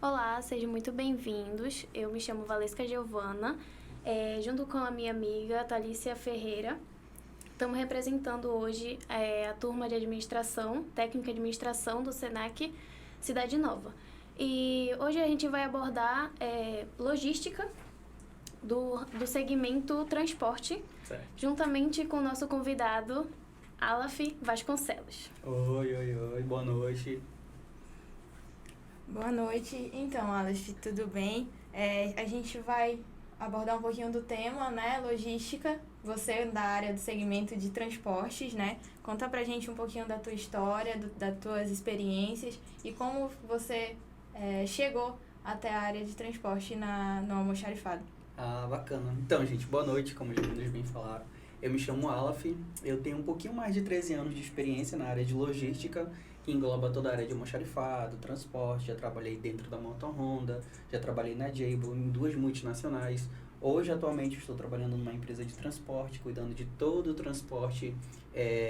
Olá, sejam muito bem-vindos. Eu me chamo Valesca Giovana, junto com a minha amiga Thalícia Ferreira. Estamos representando hoje a turma de administração, técnica de administração do SENAC Cidade Nova. E hoje a gente vai abordar logística do segmento transporte, Certo. Juntamente com o nosso convidado, Alaf Vasconcelos. Oi, boa noite. Boa noite. Então, Aleph, tudo bem? A gente vai abordar um pouquinho do tema, né? Logística. Você é da área do segmento de transportes, né? Conta pra gente um pouquinho da tua história, das tuas experiências e como você chegou até a área de transporte no almoxarifado. Ah, bacana. Então, gente, boa noite, como os meninos bem falaram. Eu me chamo Alaf, eu tenho um pouquinho mais de 13 anos de experiência na área de logística, que engloba toda a área de almoxarifado, transporte. Já trabalhei dentro da Moto Honda, já trabalhei na Jabil, em 2 multinacionais. Hoje, atualmente, estou trabalhando numa empresa de transporte, cuidando de todo o transporte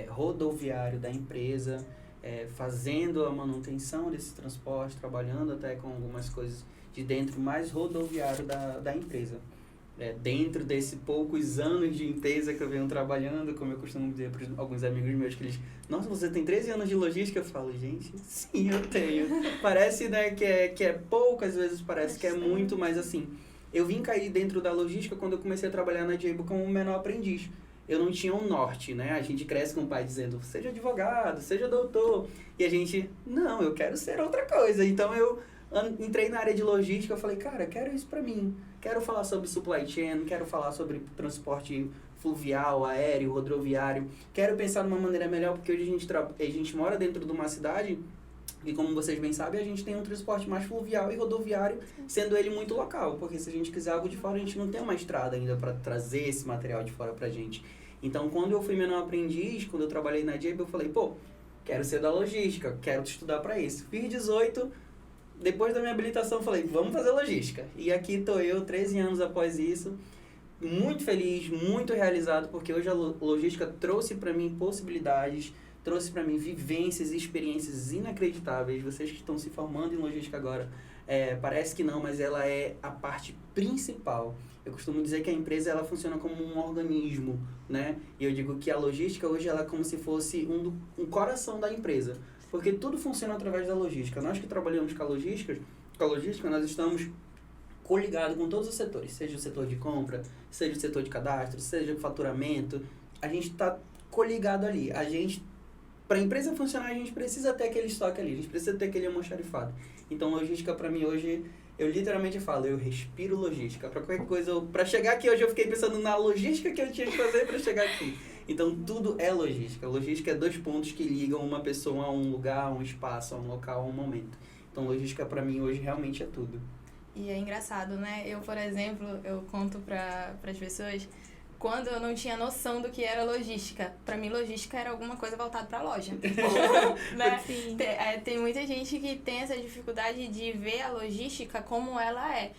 rodoviário da empresa, fazendo a manutenção desse transporte, trabalhando até com algumas coisas de dentro mais rodoviário da empresa. Dentro desses poucos anos de empresa que eu venho trabalhando, como eu costumo dizer para alguns amigos meus, que eles, nossa, você tem 13 anos de logística? Eu falo, gente, sim, eu tenho. Parece, né, que é pouco, às vezes parece que é muito, mas assim, eu vim cair dentro da logística quando eu comecei a trabalhar na Jabil como menor aprendiz. Eu não tinha um norte, né? A gente cresce com o pai dizendo, seja advogado, seja doutor. E a gente, não, eu quero ser outra coisa. Então eu entrei na área de logística, eu falei, cara, quero isso pra mim. Quero falar sobre supply chain, quero falar sobre transporte fluvial, aéreo, rodoviário. Quero pensar de uma maneira melhor, porque hoje a gente mora dentro de uma cidade e, como vocês bem sabem, a gente tem um transporte mais fluvial e rodoviário, sendo ele muito local. Porque se a gente quiser algo de fora, a gente não tem uma estrada ainda para trazer esse material de fora pra gente. Então, quando eu fui menor aprendiz, quando eu trabalhei na Jabil, eu falei, pô, quero ser da logística, quero estudar para isso. Fiz 18. Depois da minha habilitação, eu falei, vamos fazer logística. E aqui estou eu, 13 anos após isso, muito feliz, muito realizado, porque hoje a logística trouxe para mim possibilidades, trouxe para mim vivências e experiências inacreditáveis. Vocês que estão se formando em logística agora, parece que não, mas ela é a parte principal. Eu costumo dizer que a empresa ela funciona como um organismo, né? E eu digo que a logística hoje ela é como se fosse um coração da empresa. Porque tudo funciona através da logística. Nós que trabalhamos com a logística, nós estamos coligados com todos os setores. Seja o setor de compra, seja o setor de cadastro, seja o faturamento. A gente está coligado ali. Para a empresa funcionar, a gente precisa ter aquele estoque ali. A gente precisa ter aquele almoxarifado. Então, logística para mim hoje, eu literalmente falo, eu respiro logística. Para qualquer coisa, para chegar aqui hoje eu fiquei pensando na logística que eu tinha que fazer para chegar aqui. Então, tudo é logística. Logística é 2 pontos que ligam uma pessoa a um lugar, a um espaço, a um local, a um momento. Então, logística para mim hoje realmente é tudo. E é engraçado, né? Eu, por exemplo, eu conto para as pessoas, quando eu não tinha noção do que era logística. Para mim, logística era alguma coisa voltada para a loja. Né? Sim. Tem muita gente que tem essa dificuldade de ver a logística como ela é.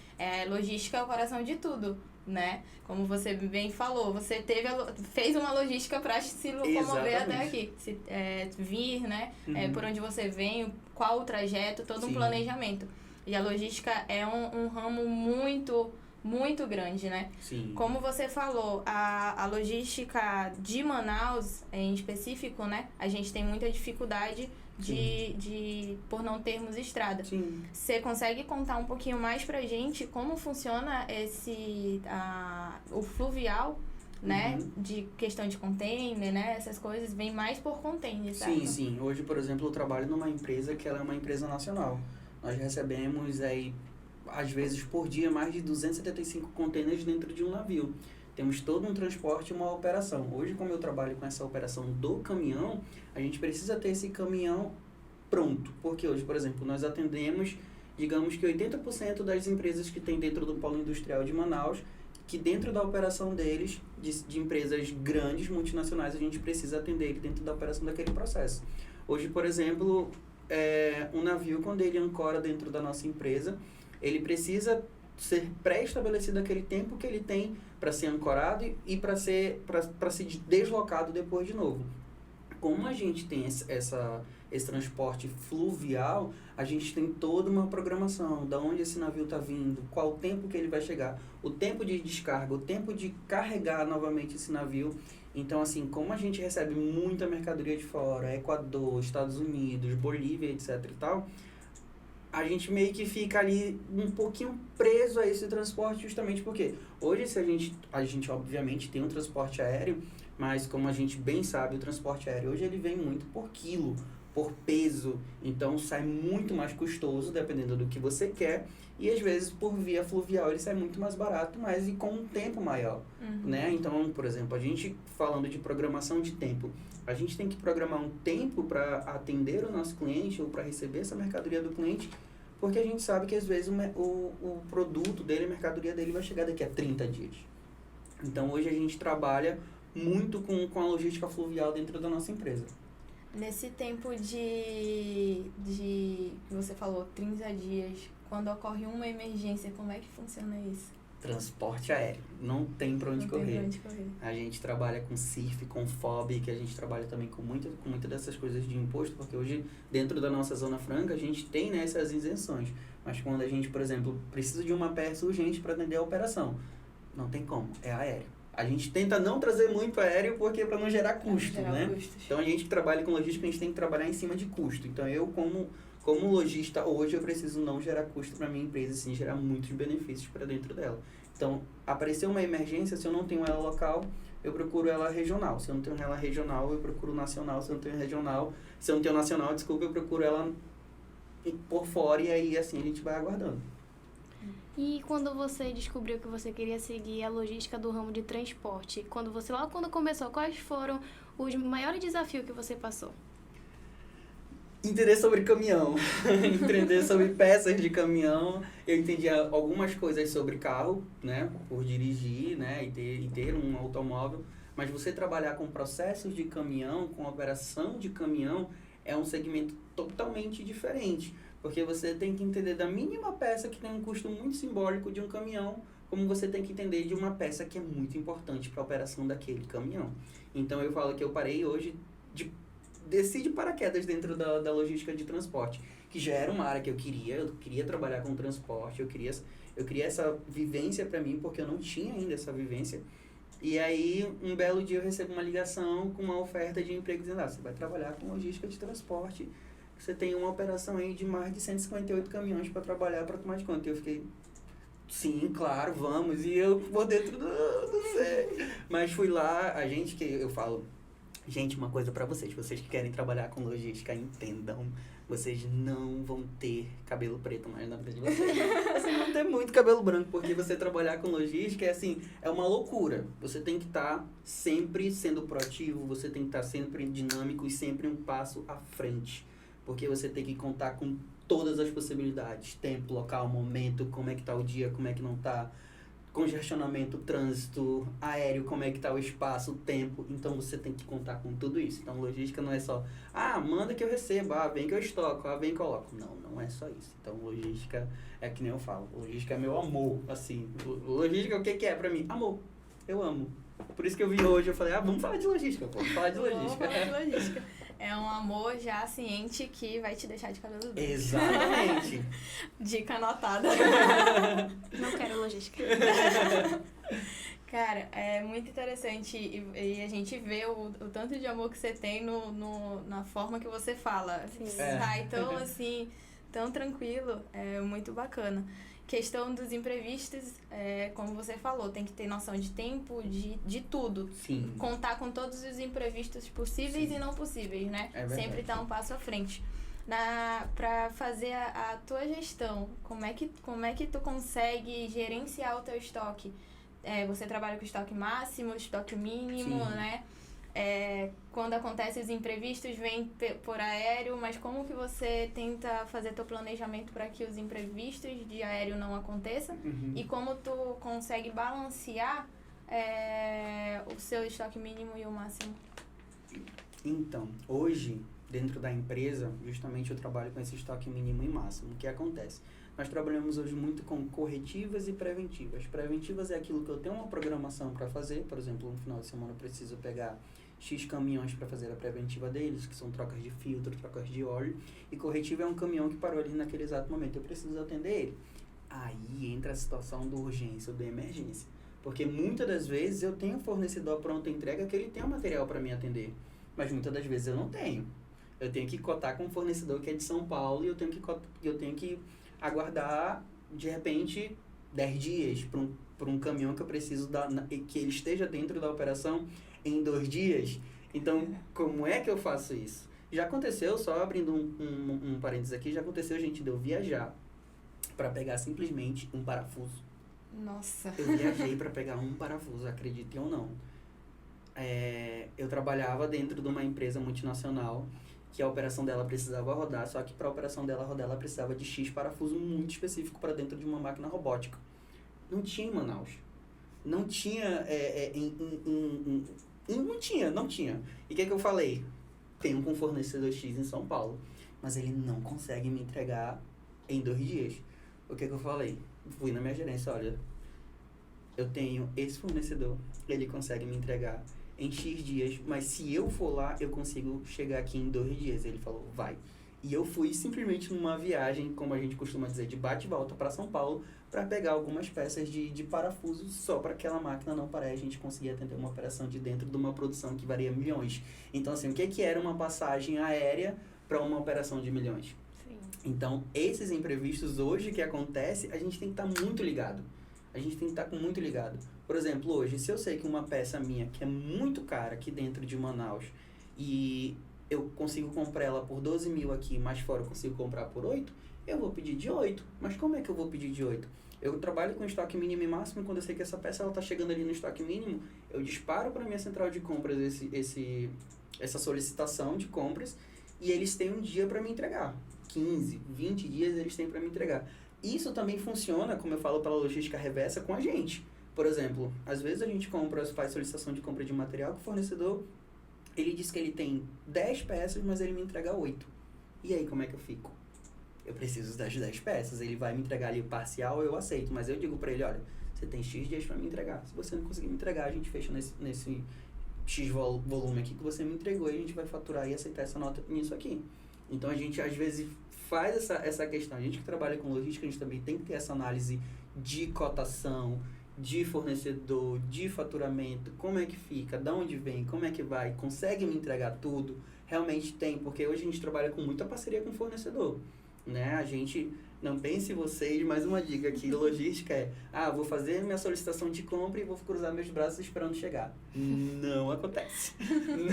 Logística é o coração de tudo, né? Como você bem falou, você fez uma logística para se locomover até aqui. Vir, né? Uhum. Por onde você vem, qual o trajeto, todo um planejamento. E a logística é um ramo muito, muito grande, né? Sim. Como você falou, a logística de Manaus, em específico, né? A gente tem muita dificuldade por não termos estrada. Sim. Você consegue contar um pouquinho mais pra gente como funciona o fluvial, né? De questão de container, né? Essas coisas vêm mais por container, certo? Sim. Hoje, por exemplo, eu trabalho numa empresa que ela é uma empresa nacional. Nós recebemos aí, às vezes por dia, mais de 275 containers dentro de um navio. Temos todo um transporte e uma operação. Hoje, como eu trabalho com essa operação do caminhão, a gente precisa ter esse caminhão pronto. Porque hoje, por exemplo, nós atendemos, digamos que 80% das empresas que tem dentro do polo industrial de Manaus, que dentro da operação deles, de empresas grandes, multinacionais, a gente precisa atender ele dentro da operação daquele processo. Hoje, por exemplo, um navio, quando ele ancora dentro da nossa empresa, ele precisa ser pré-estabelecido aquele tempo que ele tem para ser ancorado e para ser deslocado depois de novo. Como a gente tem esse transporte fluvial, a gente tem toda uma programação, da onde esse navio está vindo, qual o tempo que ele vai chegar, o tempo de descarga, o tempo de carregar novamente esse navio. Então, assim, como a gente recebe muita mercadoria de fora, Equador, Estados Unidos, Bolívia, etc e tal, a gente meio que fica ali um pouquinho preso a esse transporte, justamente porque hoje se a gente obviamente tem um transporte aéreo, mas como a gente bem sabe, o transporte aéreo hoje ele vem muito por quilo, por peso, então sai muito mais custoso dependendo do que você quer, e às vezes por via fluvial ele sai muito mais barato, mas e com um tempo maior, né? Então, por exemplo, a gente falando de programação de tempo, a gente tem que programar um tempo para atender o nosso cliente ou para receber essa mercadoria do cliente, porque a gente sabe que às vezes o produto dele, a mercadoria dele vai chegar daqui a 30 dias. Então hoje a gente trabalha muito com a logística fluvial dentro da nossa empresa. Nesse tempo de que você falou, 30 dias, quando ocorre uma emergência, como é que funciona isso? Transporte aéreo, não tem para onde correr. Tem pra onde correr. A gente trabalha com CIRF, com FOB, que a gente trabalha também com muita dessas coisas de imposto, porque hoje, dentro da nossa Zona Franca, a gente tem, né, essas isenções. Mas quando a gente, por exemplo, precisa de uma peça urgente para atender a operação, não tem como, é aéreo. A gente tenta não trazer muito aéreo porque para não gerar custo, né? Então a gente que trabalha com logística, a gente tem que trabalhar em cima de custo. Então eu, como lojista, hoje eu preciso não gerar custo para minha empresa, sim gerar muitos benefícios para dentro dela. Então, apareceu uma emergência, se eu não tenho ela local, eu procuro ela regional. Se eu não tenho ela regional, eu procuro nacional. Se eu não tenho regional, se eu não tenho nacional, desculpa, eu procuro ela por fora e aí assim a gente vai aguardando. E quando você descobriu que você queria seguir a logística do ramo de transporte, quando começou, quais foram os maiores desafios que você passou? Entender sobre caminhão, entender sobre peças de caminhão. Eu entendi algumas coisas sobre carro, né, por dirigir, né, e ter um automóvel. Mas você trabalhar com processos de caminhão, com operação de caminhão, é um segmento totalmente diferente. Porque você tem que entender da mínima peça que tem um custo muito simbólico de um caminhão, como você tem que entender de uma peça que é muito importante para a operação daquele caminhão. Então eu falo que eu parei hoje desci de paraquedas dentro da logística de transporte, que já era uma área que eu queria trabalhar com transporte, eu queria essa vivência para mim, porque eu não tinha ainda essa vivência. E aí, um belo dia eu recebo uma ligação com uma oferta de emprego dizendo, você vai trabalhar com logística de transporte, você tem uma operação aí de mais de 158 caminhões para trabalhar, para tomar de conta. E eu fiquei, sim, claro, vamos, e eu por dentro, não sei. Mas fui lá, eu falo, gente, uma coisa pra vocês que querem trabalhar com logística, entendam, vocês não vão ter cabelo preto mais na vida de vocês. Vocês vão ter muito cabelo branco, porque você trabalhar com logística é uma loucura. Você tem que estar sempre sendo proativo, você tem que estar sempre dinâmico e sempre um passo à frente. Porque você tem que contar com todas as possibilidades, tempo, local, momento, como é que tá o dia, como é que não tá, congestionamento, trânsito, aéreo, como é que tá o espaço, o tempo. Então você tem que contar com tudo isso. Então logística não é só, manda que eu recebo, vem que eu estoco, vem que eu coloco. Não é só isso. Então logística é que nem eu falo, logística é meu amor, assim. Logística o que é pra mim? Amor. Eu amo. Por isso que eu vi hoje, eu falei, vamos falar de logística, pô. Vamos falar de logística. Vamos falar de logística. É um amor já ciente que vai te deixar de cabelo branco. Exatamente. Dica anotada. Não quero logística. Cara, é muito interessante e a gente vê o tanto de amor que você tem na forma que você fala. Sim. Sai tão assim, tão tranquilo, é muito bacana. Questão dos imprevistos, como você falou, tem que ter noção de tempo, de tudo. Sim. Contar com todos os imprevistos possíveis Sim. e não possíveis, né? É verdade. Sempre estar um passo à frente. Pra fazer a tua gestão, como é que tu consegue gerenciar o teu estoque? Você trabalha com estoque máximo, estoque mínimo, Sim. né? Quando acontecem os imprevistos, vem por aéreo, mas como que você tenta fazer teu planejamento para que os imprevistos de aéreo não aconteçam? Uhum. E como tu consegue balancear o seu estoque mínimo e o máximo? Então, hoje, dentro da empresa, justamente eu trabalho com esse estoque mínimo e máximo. O que acontece? Nós trabalhamos hoje muito com corretivas e preventivas. Preventivas é aquilo que eu tenho uma programação para fazer, por exemplo, no final de semana eu preciso pegar X caminhões para fazer a preventiva deles, que são trocas de filtro, trocas de óleo, e corretivo é um caminhão que parou ali naquele exato momento, eu preciso atender ele. Aí entra a situação do urgência ou da emergência, porque muitas das vezes eu tenho um fornecedor pronto entrega que ele tem o material para me atender, mas muitas das vezes eu não tenho. Eu tenho que cotar com um fornecedor que é de São Paulo e eu tenho que aguardar, de repente, 10 dias para um caminhão que eu preciso que ele esteja dentro da operação em 2 dias. Então, como é que eu faço isso? Já aconteceu, só abrindo um parênteses aqui, já aconteceu, gente, de eu viajar para pegar simplesmente um parafuso. Nossa. Eu viajei para pegar um parafuso, acreditem ou não. Eu trabalhava dentro de uma empresa multinacional que a operação dela precisava rodar, só que para a operação dela rodar, ela precisava de X parafuso muito específico para dentro de uma máquina robótica. Não tinha em Manaus. Não tinha não tinha. E o que eu falei? Tenho com fornecedor X em São Paulo, mas ele não consegue me entregar em 2 dias. O que eu falei? Fui na minha gerência, olha, eu tenho esse fornecedor, ele consegue me entregar em X dias, mas se eu for lá, eu consigo chegar aqui em 2 dias. Ele falou, vai. E eu fui simplesmente numa viagem, como a gente costuma dizer, de bate e volta para São Paulo, para pegar algumas peças de parafuso só para aquela máquina não parar e a gente conseguir atender uma operação de dentro de uma produção que varia milhões. Então, assim, o que era uma passagem aérea para uma operação de milhões? Sim. Então, esses imprevistos hoje que acontece, a gente tem que estar muito ligado. A gente tem que estar muito ligado. Por exemplo, hoje, se eu sei que uma peça minha, que é muito cara aqui dentro de Manaus, e eu consigo comprar ela por 12 mil aqui, mas fora eu consigo comprar por 8, eu vou pedir de 8. Mas como é que eu vou pedir de 8? Eu trabalho com estoque mínimo e máximo, e quando eu sei que essa peça está chegando ali no estoque mínimo, eu disparo para a minha central de compras essa solicitação de compras, e eles têm um dia para me entregar. 15, 20 dias eles têm para me entregar. Isso também funciona, como eu falo, pela logística reversa com a gente. Por exemplo, às vezes a gente faz solicitação de compra de material que o fornecedor, ele diz que ele tem 10 peças, mas ele me entrega 8. E aí, como é que eu fico? Eu preciso das 10 peças, ele vai me entregar ali o parcial, eu aceito, mas eu digo para ele, olha, você tem X dias para me entregar. Se você não conseguir me entregar, a gente fecha nesse X volume aqui que você me entregou e a gente vai faturar e aceitar essa nota nisso aqui. Então, a gente, às vezes, faz essa questão. A gente que trabalha com logística, a gente também tem que ter essa análise de cotação, de fornecedor, de faturamento, como é que fica, de onde vem, como é que vai, consegue me entregar tudo? Realmente tem, porque hoje a gente trabalha com muita parceria com o fornecedor, né? A gente, não pense vocês, mais uma dica aqui, logística vou fazer minha solicitação de compra e vou cruzar meus braços esperando chegar. Não acontece.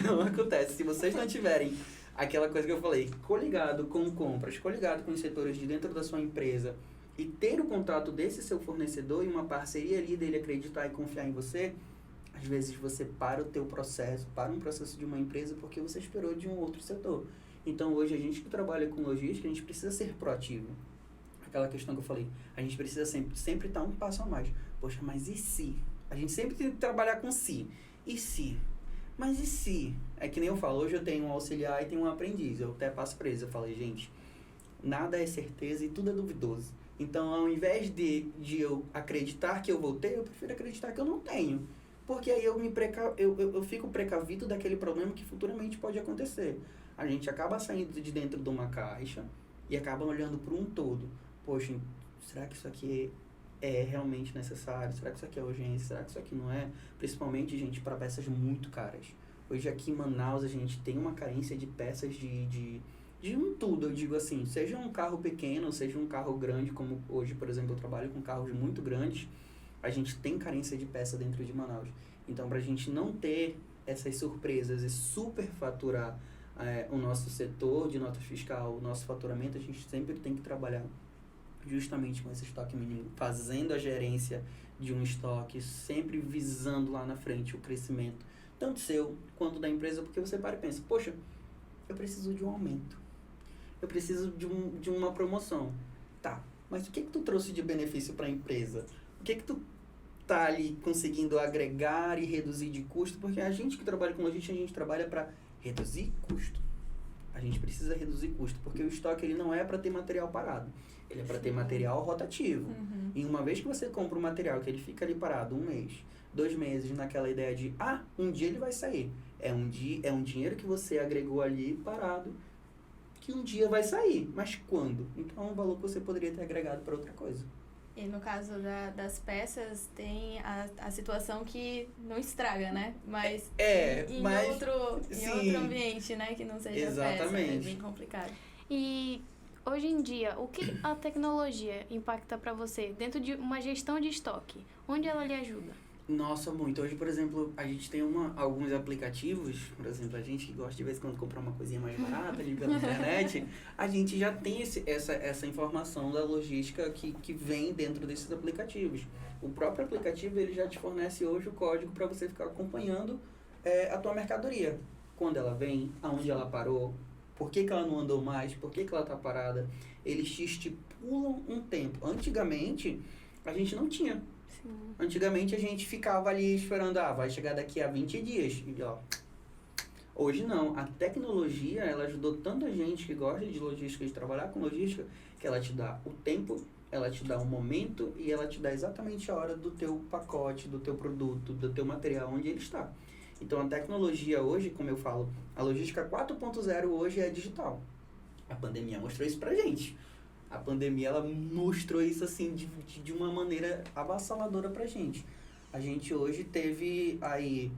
Não acontece. Se vocês não tiverem aquela coisa que eu falei, coligado com compras, coligado com os setores de dentro da sua empresa e ter o contato desse seu fornecedor e uma parceria ali dele acreditar e confiar em você, às vezes você para o teu processo, para um processo de uma empresa porque você esperou de um outro setor. Então hoje a gente que trabalha com logística, a gente precisa ser proativo. Aquela questão que eu falei, a gente precisa sempre estar um passo a mais. Poxa, mas e se? A gente sempre tem que trabalhar com se. E se? Mas e se? É que nem eu falo, hoje eu tenho um auxiliar e tenho um aprendiz. Eu até passo pra eles, eu falei, gente, nada é certeza e tudo é duvidoso. Então, ao invés de eu acreditar que eu vou ter, eu prefiro acreditar que eu não tenho. Porque aí eu fico precavido daquele problema que futuramente pode acontecer. A gente acaba saindo de dentro de uma caixa e acaba olhando para um todo. Poxa, será que isso aqui é realmente necessário? Será que isso aqui é urgência? Será que isso aqui não é? Principalmente, gente, para peças muito caras. Hoje aqui em Manaus a gente tem uma carência de peças de um tudo, eu digo assim, seja um carro pequeno, seja um carro grande, como hoje, por exemplo, eu trabalho com carros muito grandes, a gente tem carência de peça dentro de Manaus. Então, para a gente não ter essas surpresas e superfaturar o nosso setor de nota fiscal, o nosso faturamento, a gente sempre tem que trabalhar justamente com esse estoque mínimo, fazendo a gerência de um estoque, sempre visando lá na frente o crescimento, tanto seu quanto da empresa, porque você para e pensa, poxa, eu preciso de um aumento, eu preciso de uma promoção. Tá, mas o que tu trouxe de benefício para a empresa? O que tu tá ali conseguindo agregar e reduzir de custo? Porque a gente que trabalha com logística, a gente trabalha para reduzir custo. A gente precisa reduzir custo, porque o estoque ele não é para ter material parado, ele é para ter material rotativo. Uhum. E uma vez que você compra um material que ele fica ali parado 1 mês, 2 meses, naquela ideia de, um dia ele vai sair, É um dinheiro que você agregou ali parado, que um dia vai sair. Mas quando? Então é um valor que você poderia ter agregado para outra coisa. E no caso das peças, tem a situação que não estraga, né? Mas em outro ambiente, né? Que não seja exatamente. peça, é bem complicado. E hoje em dia, o que a tecnologia impacta para você dentro de uma gestão de estoque? Onde ela lhe ajuda? Nossa, muito. Hoje, por exemplo, a gente tem alguns aplicativos, por exemplo, a gente gosta de vez em quando comprar uma coisinha mais barata ali pela internet, a gente já tem essa informação da logística que vem dentro desses aplicativos. O próprio aplicativo, ele já te fornece hoje o código para você ficar acompanhando a tua mercadoria. Quando ela vem, aonde ela parou, por que ela não andou mais, por que ela está parada. Eles te estipulam um tempo. Antigamente, a gente não tinha. Sim. Antigamente a gente ficava ali esperando, vai chegar daqui a 20 dias. E, hoje não. A tecnologia, ela ajudou tanta gente que gosta de logística, de trabalhar com logística, que ela te dá o tempo, ela te dá um momento e ela te dá exatamente a hora do teu pacote, do teu produto, do teu material, onde ele está. Então a tecnologia hoje, como eu falo, a logística 4.0 hoje é digital. A pandemia mostrou isso pra gente. A pandemia, ela mostrou isso assim de uma maneira avassaladora pra gente. A gente hoje teve aí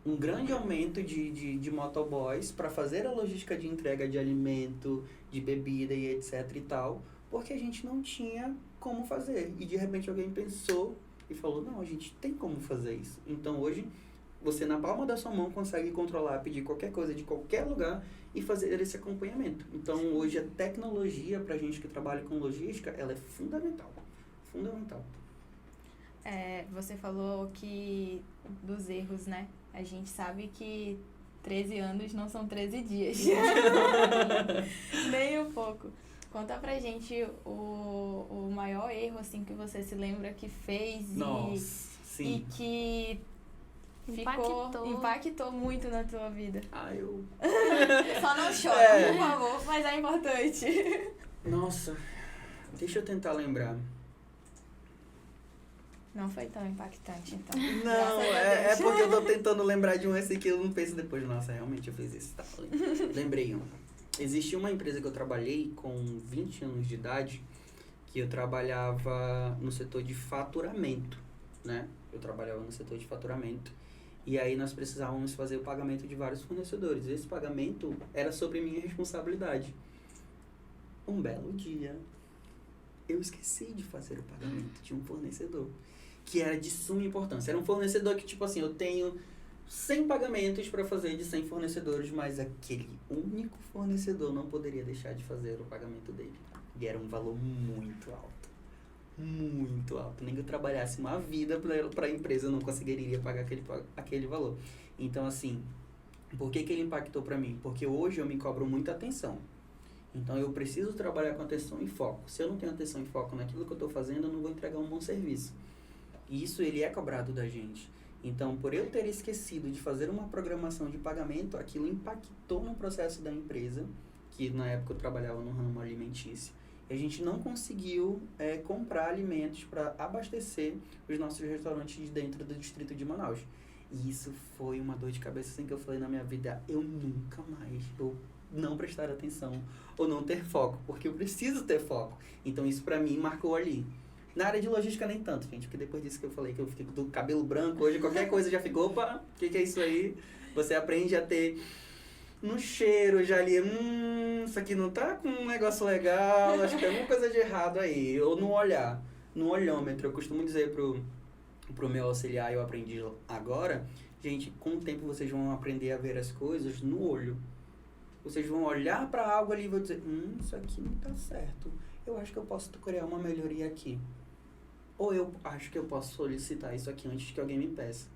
um grande aumento de motoboys para fazer a logística de entrega de alimento, de bebida e etc e tal, porque a gente não tinha como fazer. E de repente alguém pensou e falou, não, a gente tem como fazer isso. Então hoje, você na palma da sua mão consegue controlar, pedir qualquer coisa de qualquer lugar e fazer esse acompanhamento. Então, hoje, a tecnologia, pra gente que trabalha com logística, ela é fundamental. Fundamental. Você falou que dos erros, né? A gente sabe que 13 anos não são 13 dias. Nem um pouco. Conta pra gente o maior erro, assim, que você se lembra que fez sim. E que impactou muito na tua vida. Só não chora, por favor, mas é importante. Nossa, deixa eu tentar lembrar. Não foi tão impactante, então. Não, é porque eu tô tentando lembrar de um esse que eu não penso depois. Nossa, realmente eu fiz isso. Tá? Lembrei um. Existia uma empresa que eu trabalhei com 20 anos de idade, que eu trabalhava no setor de faturamento, né? Eu trabalhava no setor de faturamento. E aí nós precisávamos fazer o pagamento de vários fornecedores. Esse pagamento era sobre minha responsabilidade. Um belo dia, eu esqueci de fazer o pagamento de um fornecedor, que era de suma importância. Era um fornecedor que, tipo assim, eu tenho 100 pagamentos para fazer de 100 fornecedores, mas aquele único fornecedor não poderia deixar de fazer o pagamento dele. E era um valor muito alto. Muito alto. Nem que eu trabalhasse uma vida para a empresa, eu não conseguiria pagar aquele valor. Então, assim, por que ele impactou para mim? Porque hoje eu me cobro muita atenção. Então, eu preciso trabalhar com atenção e foco. Se eu não tenho atenção e foco naquilo que eu estou fazendo, eu não vou entregar um bom serviço. E isso, ele é cobrado da gente. Então, por eu ter esquecido de fazer uma programação de pagamento, aquilo impactou no processo da empresa, que na época eu trabalhava no ramo alimentício. E a gente não conseguiu comprar alimentos para abastecer os nossos restaurantes dentro do distrito de Manaus. E isso foi uma dor de cabeça assim que eu falei na minha vida, eu nunca mais vou não prestar atenção ou não ter foco, porque eu preciso ter foco. Então isso para mim marcou ali. Na área de logística nem tanto, gente, porque depois disso que eu falei que eu fiquei do cabelo branco, hoje qualquer coisa já ficou, opa, o que é isso aí? Você aprende a ter no cheiro já ali, isso aqui não tá com um negócio legal, acho que tem alguma coisa de errado aí. Ou no olhar, no olhômetro, eu costumo dizer pro meu auxiliar, eu aprendi agora, gente, com o tempo vocês vão aprender a ver as coisas no olho. Vocês vão olhar para algo ali e vão dizer, isso aqui não tá certo. Eu acho que eu posso criar uma melhoria aqui. Ou eu acho que eu posso solicitar isso aqui antes que alguém me peça.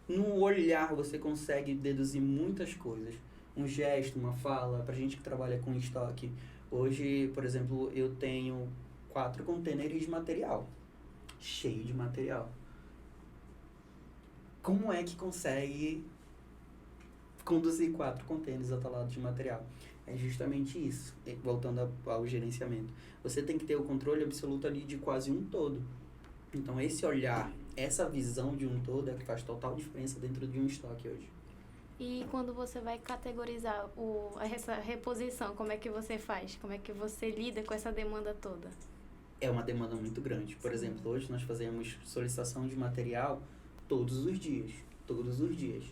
No olhar você consegue deduzir muitas coisas. Um gesto, uma fala, pra gente que trabalha com estoque. Hoje, por exemplo, eu tenho 4 contêineres de material. Cheio de material. Como é que consegue conduzir 4 contêineres atalados de material? É justamente isso, voltando ao gerenciamento. Você tem que ter o controle absoluto ali de quase um todo. Então, esse olhar, essa visão de um todo é que faz total diferença dentro de um estoque hoje. E quando você vai categorizar essa reposição, como é que você faz? Como é que você lida com essa demanda toda? É uma demanda muito grande. Por exemplo, hoje nós fazemos solicitação de material todos os dias. Todos os dias.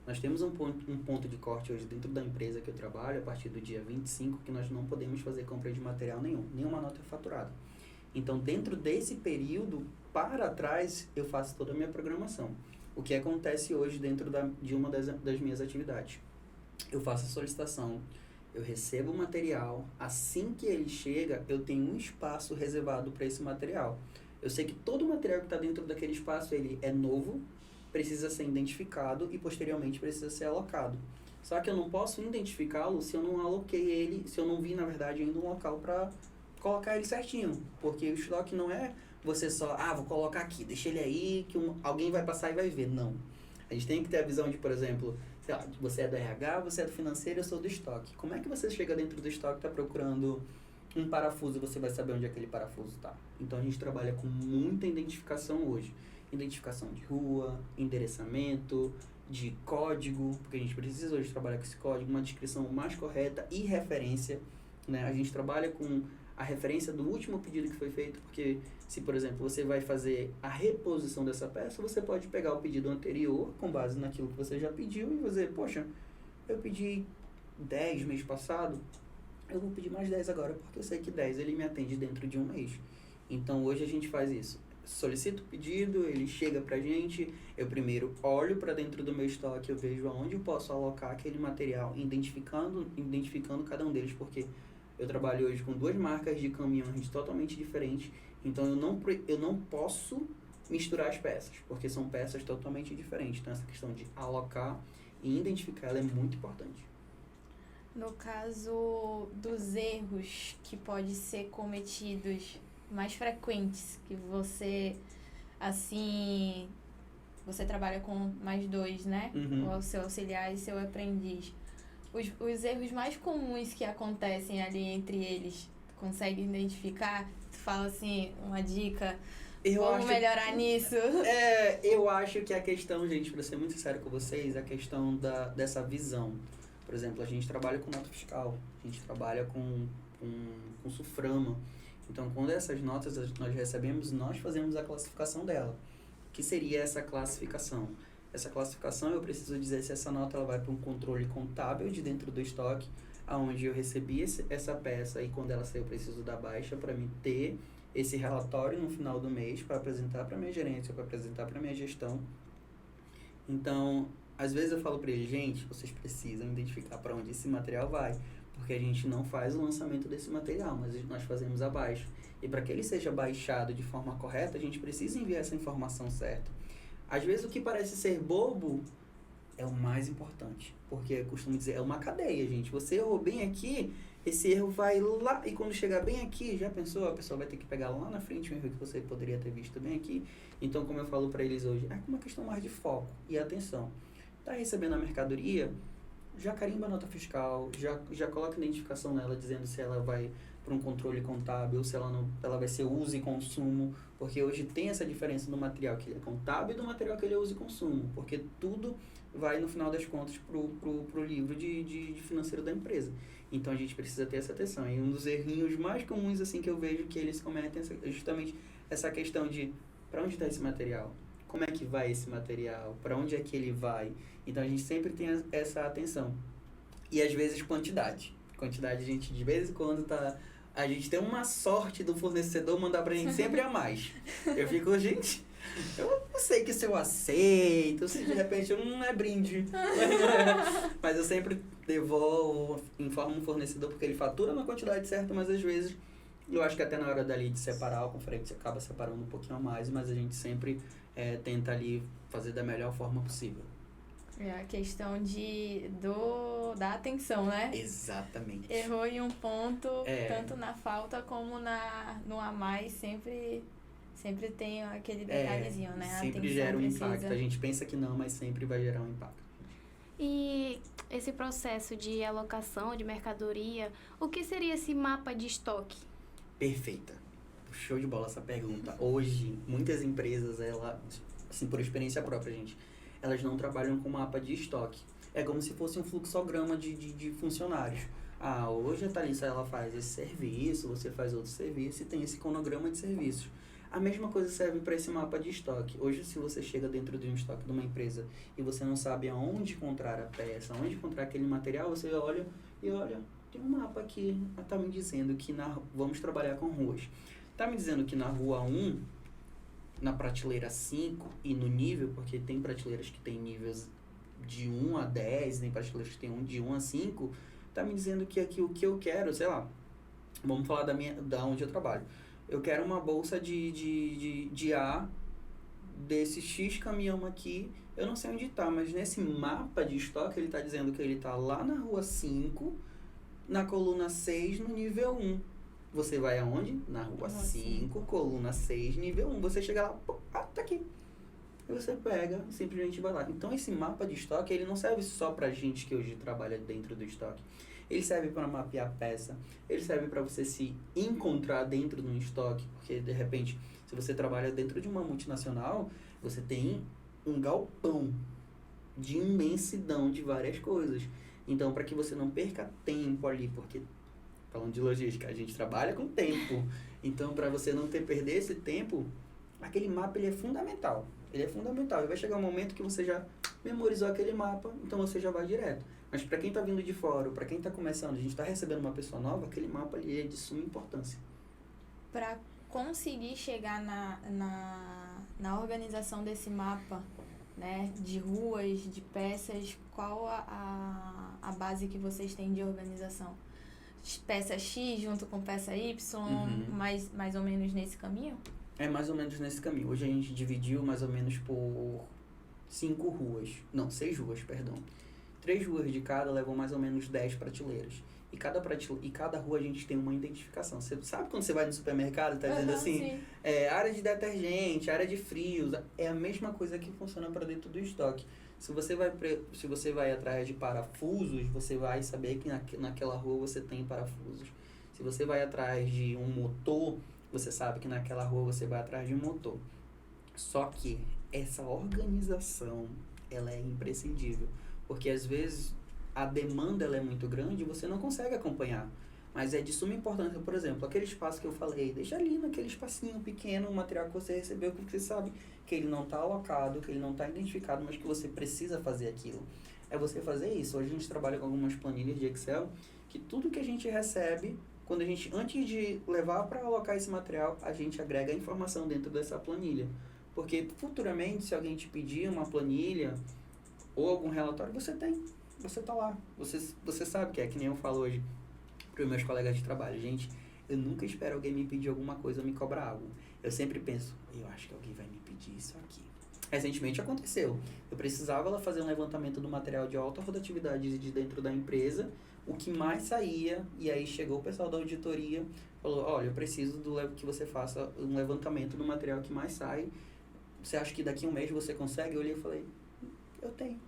Nós temos um ponto de corte hoje dentro da empresa que eu trabalho, a partir do dia 25, que nós não podemos fazer compra de material nenhum. Nenhuma nota é faturada. Então, dentro desse período, para trás, eu faço toda a minha programação. O que acontece hoje dentro de uma das minhas atividades? Eu faço a solicitação, eu recebo o material, assim que ele chega, eu tenho um espaço reservado para esse material. Eu sei que todo o material que está dentro daquele espaço, ele é novo, precisa ser identificado e posteriormente precisa ser alocado. Só que eu não posso identificá-lo se eu não aloquei ele, se eu não vi, na verdade, ainda um local para colocar ele certinho. Porque o estoque não é você só, vou colocar aqui, deixa ele aí, que alguém vai passar e vai ver. Não. A gente tem que ter a visão de, por exemplo, sei lá, você é do RH, você é do financeiro, eu sou do estoque. Como é que você chega dentro do estoque e está procurando um parafuso, você vai saber onde aquele parafuso está? Então, a gente trabalha com muita identificação hoje. Identificação de rua, endereçamento, de código, porque a gente precisa hoje trabalhar com esse código, uma descrição mais correta e referência, né? A gente trabalha com a referência do último pedido que foi feito, porque se, por exemplo, você vai fazer a reposição dessa peça, você pode pegar o pedido anterior, com base naquilo que você já pediu, e dizer, poxa, eu pedi 10 mês passado, eu vou pedir mais 10 agora, porque eu sei que 10 ele me atende dentro de um mês. Então, hoje a gente faz isso. Solicito o pedido, ele chega pra gente, eu primeiro olho para dentro do meu estoque, eu vejo aonde eu posso alocar aquele material, identificando cada um deles, porque eu trabalho hoje com 2 marcas de caminhões totalmente diferentes, então eu não posso misturar as peças, porque são peças totalmente diferentes. Então essa questão de alocar e identificar ela é muito importante. No caso dos erros que podem ser cometidos mais frequentes, que você, assim, você trabalha com mais 2, né? Uhum. O seu auxiliar e seu aprendiz. Os erros mais comuns que acontecem ali entre eles, consegue identificar? Tu fala assim, uma dica, vamos melhorar nisso. Eu acho que a questão, gente, para ser muito sincero com vocês, a questão dessa visão. Por exemplo, a gente trabalha com nota fiscal, a gente trabalha com SUFRAMA. Então, quando essas notas nós recebemos, nós fazemos a classificação dela. O que seria essa classificação? Essa classificação, eu preciso dizer se essa nota ela vai para um controle contábil de dentro do estoque, onde eu recebi essa peça e quando ela saiu eu preciso da baixa para me ter esse relatório no final do mês para apresentar para minha gerência, para apresentar para minha gestão. Então, às vezes eu falo para eles, gente, vocês precisam identificar para onde esse material vai, porque a gente não faz o lançamento desse material, mas nós fazemos a baixa. E para que ele seja baixado de forma correta, a gente precisa enviar essa informação certa. Às vezes o que parece ser bobo é o mais importante, porque eu costumo dizer, é uma cadeia, gente. Você errou bem aqui, esse erro vai lá, e quando chegar bem aqui, já pensou? A pessoa vai ter que pegar lá na frente um erro que você poderia ter visto bem aqui. Então, como eu falo para eles hoje, é uma questão mais de foco e atenção. Tá recebendo a mercadoria, já carimba a nota fiscal, já coloca identificação nela, dizendo se ela vai para um controle contábil, se ela vai ser uso e consumo, porque hoje tem essa diferença do material que ele é contábil e do material que ele é uso e consumo, porque tudo vai, no final das contas, pro livro de financeiro da empresa. Então, a gente precisa ter essa atenção. E um dos errinhos mais comuns, assim, que eu vejo que eles cometem é justamente essa questão de para onde está esse material? Como é que vai esse material? Para onde é que ele vai? Então, a gente sempre tem essa atenção. E, às vezes, quantidade. Quantidade, a gente, de vez em quando, a gente tem uma sorte do fornecedor mandar pra gente sempre a mais. Eu fico, gente, eu não sei que se eu aceito, se de repente não é brinde. Mas eu sempre devolvo, informo o fornecedor, porque ele fatura na quantidade certa, mas às vezes, eu acho que até na hora dali de separar, o conferente acaba separando um pouquinho a mais, mas a gente sempre tenta ali fazer da melhor forma possível. É a questão da atenção, né? Exatamente. Errou em um ponto, tanto na falta como no a mais, sempre tem aquele detalhezinho, né? Sempre gera um impacto. A gente pensa que não, mas sempre vai gerar um impacto. E esse processo de alocação de mercadoria, o que seria esse mapa de estoque? Perfeita. Show de bola essa pergunta. Hoje, muitas empresas, assim, por experiência própria, gente, elas não trabalham com mapa de estoque. É como se fosse um fluxograma de funcionários. Ah, hoje a Thalissa, ela faz esse serviço, você faz outro serviço e tem esse cronograma de serviços. A mesma coisa serve para esse mapa de estoque. Hoje, se você chega dentro de um estoque de uma empresa e você não sabe aonde encontrar a peça, aonde encontrar aquele material, você olha e olha, tem um mapa aqui, tá me dizendo que vamos trabalhar com ruas. Tá me dizendo que na rua 1, na prateleira 5 e no nível, porque tem prateleiras que tem níveis de 1 a 10, tem prateleiras que tem de 1 a 5, tá me dizendo que aqui o que eu quero, sei lá, vamos falar da onde eu trabalho. Eu quero uma bolsa de A desse X caminhão aqui, eu não sei onde tá, mas nesse mapa de estoque ele tá dizendo que ele tá lá na rua 5, na coluna 6, no nível 1. Você vai aonde? Na rua 5, coluna 6, nível 1. Você chega lá, pô, tá aqui. E você pega e simplesmente vai lá. Então esse mapa de estoque, ele não serve só pra gente que hoje trabalha dentro do estoque. Ele serve para mapear a peça, ele serve para você se encontrar dentro de um estoque, porque de repente, se você trabalha dentro de uma multinacional, você tem um galpão de imensidão de várias coisas. Então, para que você não perca tempo ali, porque falando de logística, a gente trabalha com tempo. Então, para você não perder esse tempo, aquele mapa ele é fundamental. Ele é fundamental. E vai chegar um momento que você já memorizou aquele mapa, então você já vai direto. Mas para quem está vindo de fora, para quem está começando, a gente está recebendo uma pessoa nova, aquele mapa ali é de suma importância. Para conseguir chegar na organização desse mapa, né, de ruas, de peças, qual a base que vocês têm de organização? Peça X junto com peça Y, mais ou menos nesse caminho? É mais ou menos nesse caminho. Hoje a gente dividiu mais ou menos por 6 ruas, perdão. 3 ruas de cada levam mais ou menos 10 prateleiras. E cada rua a gente tem uma identificação. Você sabe quando você vai no supermercado, tá dizendo assim, área de detergente, área de frios, é a mesma coisa que funciona para dentro do estoque. Se você vai atrás de parafusos, você vai saber que naquela rua você tem parafusos. Se você vai atrás de um motor, você sabe que naquela rua você vai atrás de um motor. Só que essa organização, ela é imprescindível. Porque às vezes a demanda ela é muito grande e você não consegue acompanhar. Mas é de suma importância, por exemplo, aquele espaço que eu falei, deixa ali naquele espacinho pequeno o material que você recebeu, porque você sabe que ele não está alocado, que ele não está identificado, mas que você precisa fazer aquilo. É você fazer isso. Hoje a gente trabalha com algumas planilhas de Excel, que tudo que a gente recebe, quando a gente, antes de levar para alocar esse material, a gente agrega a informação dentro dessa planilha. Porque futuramente, se alguém te pedir uma planilha ou algum relatório, você tem. Você tá lá. Você sabe que nem eu falo hoje para os meus colegas de trabalho. Gente, eu nunca espero alguém me pedir alguma coisa ou me cobrar algo. Eu sempre penso, eu acho que alguém vai me pedir isso aqui. Recentemente aconteceu. Eu precisava fazer um levantamento do material de alta rotatividade de dentro da empresa, o que mais saía, e aí chegou o pessoal da auditoria, falou, olha, eu preciso que você faça um levantamento do material que mais sai. Você acha que daqui a um mês você consegue? Eu olhei e falei, eu tenho.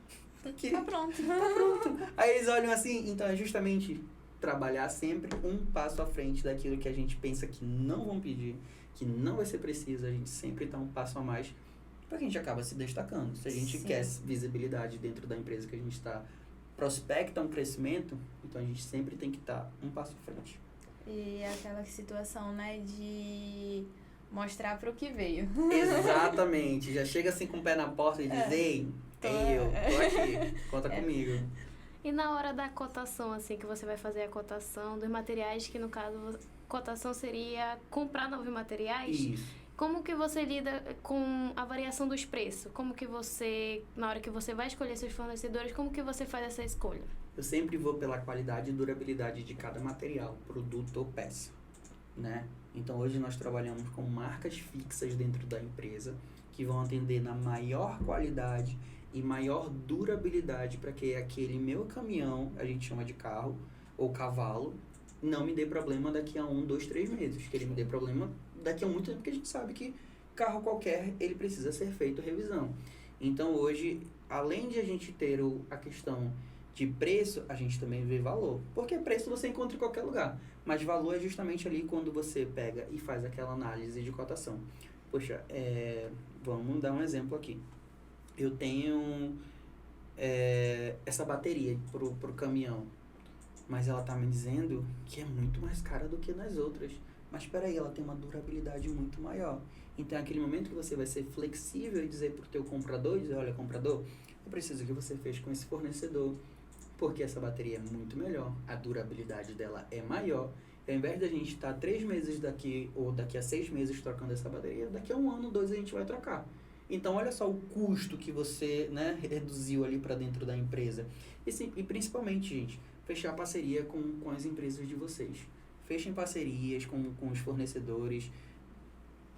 Aqui. Tá pronto. Tá pronto. Aí eles olham assim, então é justamente trabalhar sempre um passo à frente daquilo que a gente pensa que não vão pedir, que não vai ser preciso, a gente sempre dá um passo a mais, porque a gente acaba se destacando. Se a gente quer visibilidade dentro da empresa que a gente está, prospecta um crescimento, então a gente sempre tem que estar um passo à frente. E aquela situação, né, de mostrar para o que veio. Exatamente. Já chega assim com o pé na porta e diz, ei, tô aqui, conta comigo. E na hora da cotação, assim, que você vai fazer a cotação dos materiais, que no caso, cotação seria comprar novos materiais? Isso. Como que você lida com a variação dos preços? Como que você, na hora que você vai escolher seus fornecedores, como que você faz essa escolha? Eu sempre vou pela qualidade e durabilidade de cada material, produto ou peça, né? Então hoje nós trabalhamos com marcas fixas dentro da empresa, que vão atender na maior qualidade e maior durabilidade para que aquele meu caminhão, a gente chama de carro ou cavalo, não me dê problema daqui a 1, 2, 3 meses. Que ele me dê problema daqui a muito tempo, porque a gente sabe que carro qualquer, ele precisa ser feito revisão. Então hoje, além de a gente ter a questão de preço, a gente também vê valor. Porque preço você encontra em qualquer lugar. Mas valor é justamente ali quando você pega e faz aquela análise de cotação. Poxa, vamos dar um exemplo aqui. Eu tenho essa bateria pro caminhão. Mas ela tá me dizendo que é muito mais cara do que nas outras. Mas espera aí, ela tem uma durabilidade muito maior. Então, é aquele momento que você vai ser flexível e dizer pro teu comprador, dizer, olha, comprador, eu preciso que você feche com esse fornecedor, porque essa bateria é muito melhor, a durabilidade dela é maior. E ao invés da gente estar 3 meses daqui, ou daqui a 6 meses trocando essa bateria, daqui a 1 ano, 2 a gente vai trocar. Então, olha só o custo que você, né, reduziu ali para dentro da empresa. E principalmente, gente, fechar parceria com as empresas de vocês. Fechem parcerias com os fornecedores.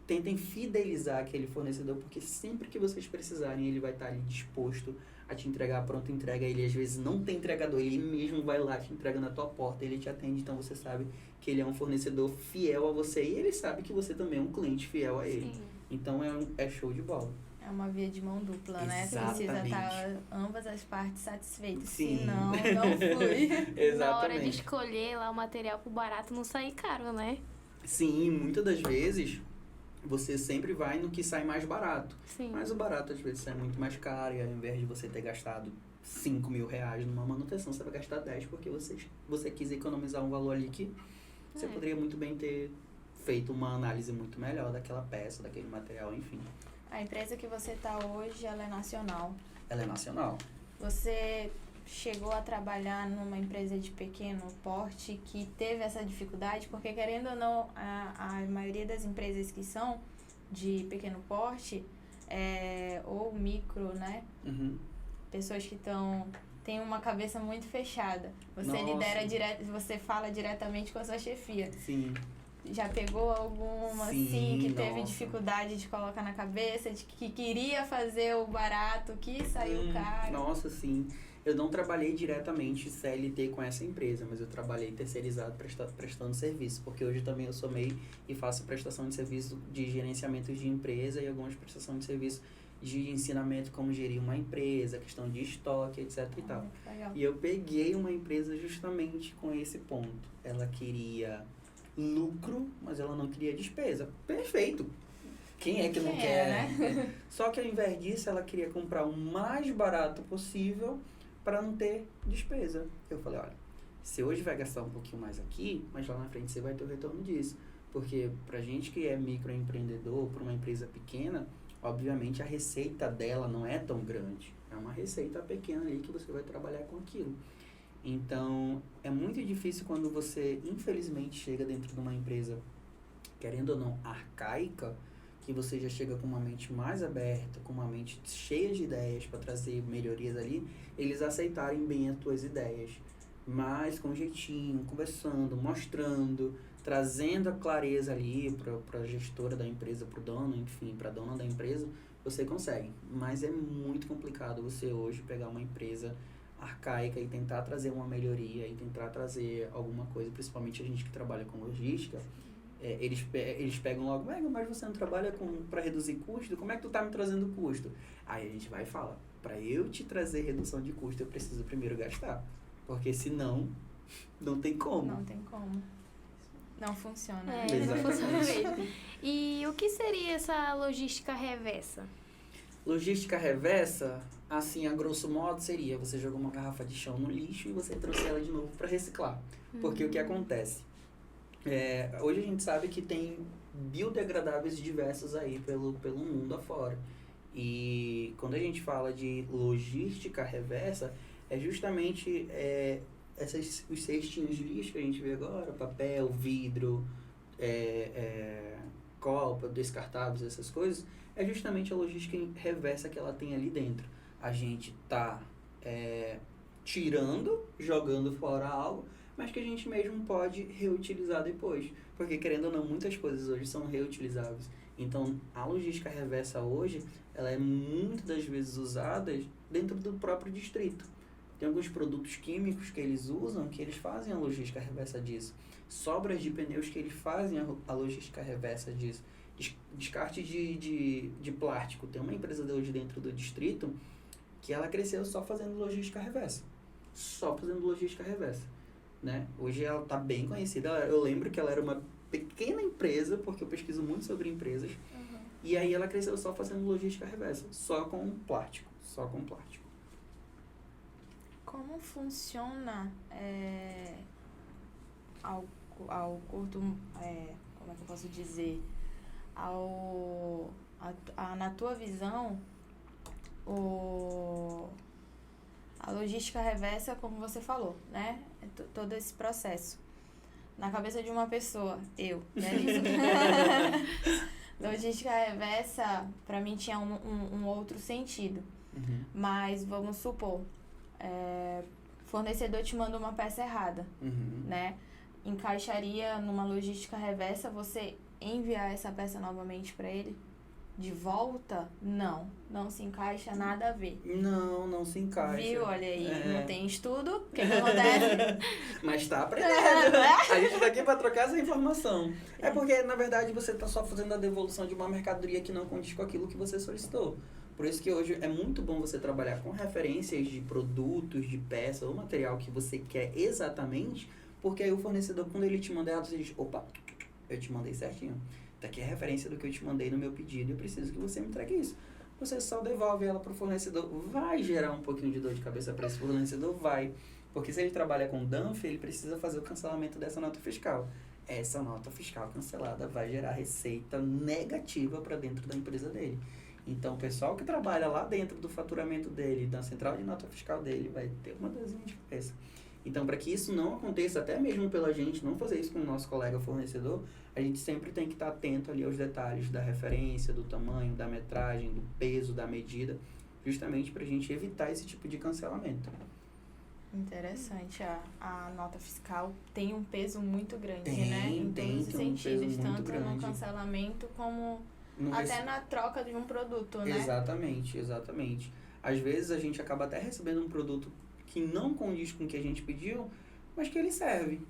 Tentem fidelizar aquele fornecedor, porque sempre que vocês precisarem, ele vai estar ali disposto a te entregar a pronta entrega. Ele às vezes não tem entregador, ele mesmo vai lá, te entrega na tua porta, ele te atende, então você sabe que ele é um fornecedor fiel a você e ele sabe que você também é um cliente fiel a ele. Sim. Então é show de bola. É uma via de mão dupla, né? Exatamente. Precisa estar ambas as partes satisfeitas. Sim. Senão, não flui. Na hora de Exatamente. escolher lá o material pro barato não sair caro, né? Sim, muitas das vezes você sempre vai no que sai mais barato. Sim. Mas o barato às vezes sai muito mais caro e ao invés de você ter gastado 5 mil reais numa manutenção, você vai gastar 10 porque você quis economizar um valor ali que você poderia muito bem ter feito uma análise muito melhor daquela peça, daquele material, enfim. A empresa que você está hoje, ela é nacional. Ela é nacional. Você chegou a trabalhar numa empresa de pequeno porte que teve essa dificuldade? Porque, querendo ou não, a maioria das empresas que são de pequeno porte, ou micro, né? Uhum. Pessoas que têm uma cabeça muito fechada. Você Nossa. lidera você fala diretamente com a sua chefia. Sim. Já pegou alguma, Sim, assim, que teve nossa. dificuldade de colocar na cabeça, de que queria fazer o barato, que saiu caro? Nossa, sim. Eu não trabalhei diretamente CLT com essa empresa, mas eu trabalhei terceirizado prestando serviço, porque hoje também eu sou MEI e faço prestação de serviço de gerenciamento de empresa e algumas prestações de serviço de ensinamento, como gerir uma empresa, questão de estoque, etc e tal. Que legal. E eu peguei uma empresa justamente com esse ponto. Ela queria lucro, mas ela não queria despesa. Perfeito! Quem é que não quer, né? Só que ao invés disso, ela queria comprar o mais barato possível para não ter despesa. Eu falei, olha, você hoje vai gastar um pouquinho mais aqui, mas lá na frente você vai ter o retorno disso. Porque pra gente que é microempreendedor, para uma empresa pequena, obviamente a receita dela não é tão grande. É uma receita pequena ali que você vai trabalhar com aquilo. Então, é muito difícil quando você, infelizmente, chega dentro de uma empresa, querendo ou não, arcaica, que você já chega com uma mente mais aberta, com uma mente cheia de ideias para trazer melhorias ali, eles aceitarem bem as tuas ideias. Mas com jeitinho, conversando, mostrando, trazendo a clareza ali para a gestora da empresa, para o dono, enfim, para a dona da empresa, você consegue. Mas é muito complicado você hoje pegar uma empresa arcaica e tentar trazer uma melhoria e tentar trazer alguma coisa, principalmente a gente que trabalha com logística, eles pegam logo, mas você não trabalha para reduzir custo? Como é que tu tá me trazendo custo? Aí a gente vai e fala, para eu te trazer redução de custo, eu preciso primeiro gastar, porque senão não tem como. Não tem como. Não funciona. Não funciona mesmo. E o que seria essa logística reversa? Logística reversa, assim, a grosso modo, seria você jogou uma garrafa de chão no lixo e você trouxe ela de novo para reciclar. Porque o que acontece? Hoje a gente sabe que tem biodegradáveis diversos aí pelo mundo afora. E quando a gente fala de logística reversa, é justamente os cestinhos de lixo que a gente vê agora, papel, vidro, copo, descartáveis, essas coisas, é justamente a logística reversa que ela tem ali dentro. A gente tá tirando, jogando fora algo, mas que a gente mesmo pode reutilizar depois. Porque, querendo ou não, muitas coisas hoje são reutilizáveis. Então, a logística reversa hoje, ela é muitas das vezes usada dentro do próprio distrito. Tem alguns produtos químicos que eles usam, que eles fazem a logística reversa disso. Sobras de pneus que eles fazem a logística reversa disso. Descarte de plástico. Tem uma empresa de hoje dentro do distrito que ela cresceu só fazendo logística reversa. Só fazendo logística reversa. Né? Hoje ela está bem conhecida. Eu lembro que ela era uma pequena empresa, porque eu pesquiso muito sobre empresas. Uhum. E aí ela cresceu só fazendo logística reversa. Só com plástico. Como funciona ao curto, como é que eu posso dizer, na tua visão, a logística reversa, como você falou, né? Todo esse processo. Na cabeça de uma pessoa, né? Logística reversa, para mim, tinha um outro sentido. Uhum. Mas, vamos supor, fornecedor te manda uma peça errada, né? Encaixaria numa logística reversa você enviar essa peça novamente para ele? De volta? Não se encaixa, nada a ver. Não se encaixa. Viu? Olha aí, não tem estudo, o que acontece? Mas tá aprendendo. A gente tá aqui pra trocar essa informação. É porque, na verdade, você tá só fazendo a devolução de uma mercadoria que não condiz com aquilo que você solicitou. Por isso que hoje é muito bom você trabalhar com referências de produtos, de peça ou material que você quer exatamente, porque aí o fornecedor, quando ele te manda errado, você diz, opa, eu te mandei certinho. Tá aqui a referência do que eu te mandei no meu pedido, eu preciso que você me entregue isso. Você só devolve ela pro fornecedor. Vai gerar um pouquinho de dor de cabeça para esse fornecedor? Vai. Porque se ele trabalha com DANF, ele precisa fazer o cancelamento dessa nota fiscal. Essa nota fiscal cancelada vai gerar receita negativa para dentro da empresa dele. Então, o pessoal que trabalha lá dentro do faturamento dele, da central de nota fiscal dele, vai ter uma dorzinha de cabeça. Então, para que isso não aconteça, até mesmo pela gente não fazer isso com o nosso colega fornecedor, a gente sempre tem que estar atento ali aos detalhes da referência, do tamanho, da metragem, do peso, da medida, justamente para a gente evitar esse tipo de cancelamento. Interessante. A nota fiscal tem um peso muito grande, né? Tem em todos os sentidos, tanto grande. no cancelamento como até na troca de um produto, né? Exatamente. Às vezes a gente acaba até recebendo um produto que não condiz com o que a gente pediu, mas que ele serve.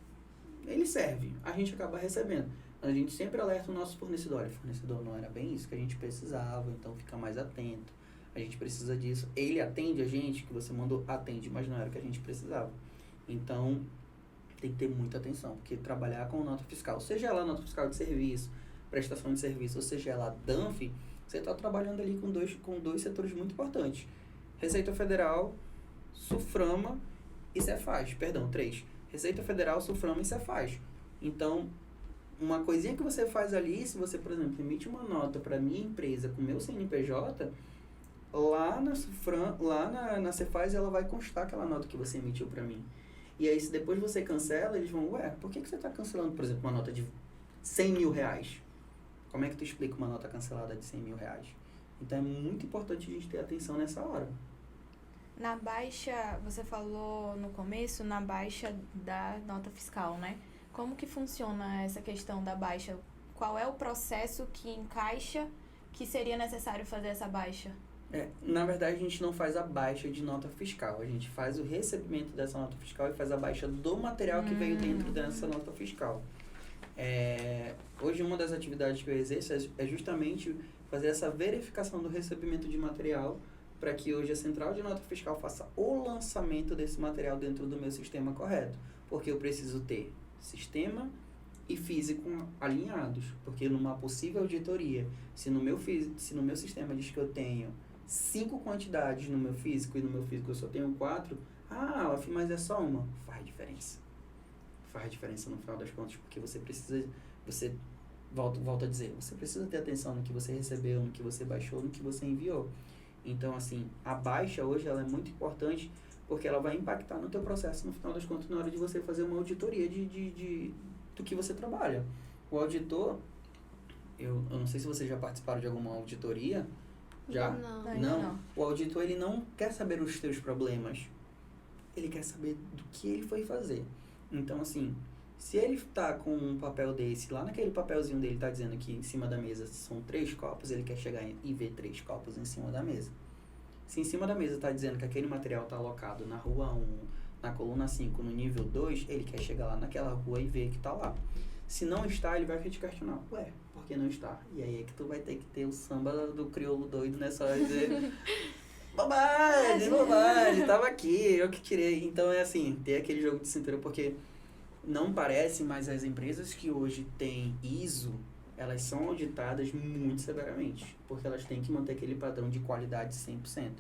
A gente acaba recebendo. A gente sempre alerta o nosso fornecedor. Olha, fornecedor, não era bem isso que a gente precisava, então fica mais atento. A gente precisa disso. Ele atende a gente, que você mandou, atende, mas não era o que a gente precisava. Então, tem que ter muita atenção, porque trabalhar com nota fiscal, seja ela nota fiscal de serviço, prestação de serviço, ou seja ela DANF, você está trabalhando ali com dois setores muito importantes. Receita Federal, SUFRAMA e Cefaz. Perdão, 3. Receita Federal, SUFRAMA e Cefaz. Então, uma coisinha que você faz ali, se você, por exemplo, emite uma nota para minha empresa com meu CNPJ, lá na Cefaz ela vai constar aquela nota que você emitiu para mim. E aí, se depois você cancela, eles vão, por que você está cancelando, por exemplo, uma nota de 100 mil reais? Como é que tu explica uma nota cancelada de 100 mil reais? Então, é muito importante a gente ter atenção nessa hora. Na baixa, você falou no começo, na baixa da nota fiscal, né? Como que funciona essa questão da baixa? Qual é o processo que encaixa que seria necessário fazer essa baixa? Na verdade, a gente não faz a baixa de nota fiscal. A gente faz o recebimento dessa nota fiscal e faz a baixa do material que veio dentro dessa nota fiscal. Hoje, uma das atividades que eu exerço é justamente fazer essa verificação do recebimento de material para que hoje a central de nota fiscal faça o lançamento desse material dentro do meu sistema correto. Porque eu preciso ter sistema e físico alinhados. Porque numa possível auditoria, se no meu sistema diz que eu tenho 5 quantidades no meu físico e no meu físico eu só tenho 4, mas é só uma. Faz diferença. Faz diferença no final das contas, porque volto a dizer, você precisa ter atenção no que você recebeu, no que você baixou, no que você enviou. Então, assim, a baixa hoje ela é muito importante porque ela vai impactar no teu processo, no final das contas, na hora de você fazer uma auditoria do que você trabalha. O auditor, eu não sei se vocês já participaram de alguma auditoria. Já? Não. O auditor, ele não quer saber os teus problemas. Ele quer saber do que ele foi fazer. Então, assim, se ele tá com um papel desse, lá naquele papelzinho dele tá dizendo que em cima da mesa são 3 copos, ele quer chegar e ver 3 copos em cima da mesa. Se em cima da mesa tá dizendo que aquele material tá alocado na rua 1, na coluna 5, no nível 2, ele quer chegar lá naquela rua e ver que tá lá. Se não está, ele vai te questionar. Por que não está? E aí é que tu vai ter que ter o samba do crioulo doido nessa hora de dizer bobagem, tava aqui, eu que tirei. Então é assim, ter aquele jogo de cintura, porque não parece, mas as empresas que hoje têm ISO, elas são auditadas muito severamente, porque elas têm que manter aquele padrão de qualidade 100%.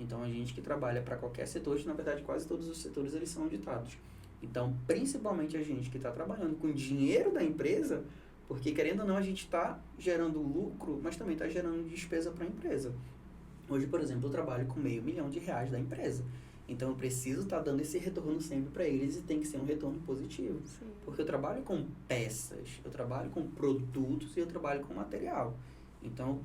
Então, a gente que trabalha para qualquer setor, na verdade, quase todos os setores, eles são auditados. Então, principalmente a gente que está trabalhando com dinheiro da empresa, porque, querendo ou não, a gente está gerando lucro, mas também está gerando despesa para a empresa. Hoje, por exemplo, eu trabalho com R$500 mil da empresa. Então, eu preciso estar dando esse retorno sempre para eles e tem que ser um retorno positivo. Sim. Porque eu trabalho com peças, eu trabalho com produtos e eu trabalho com material. Então,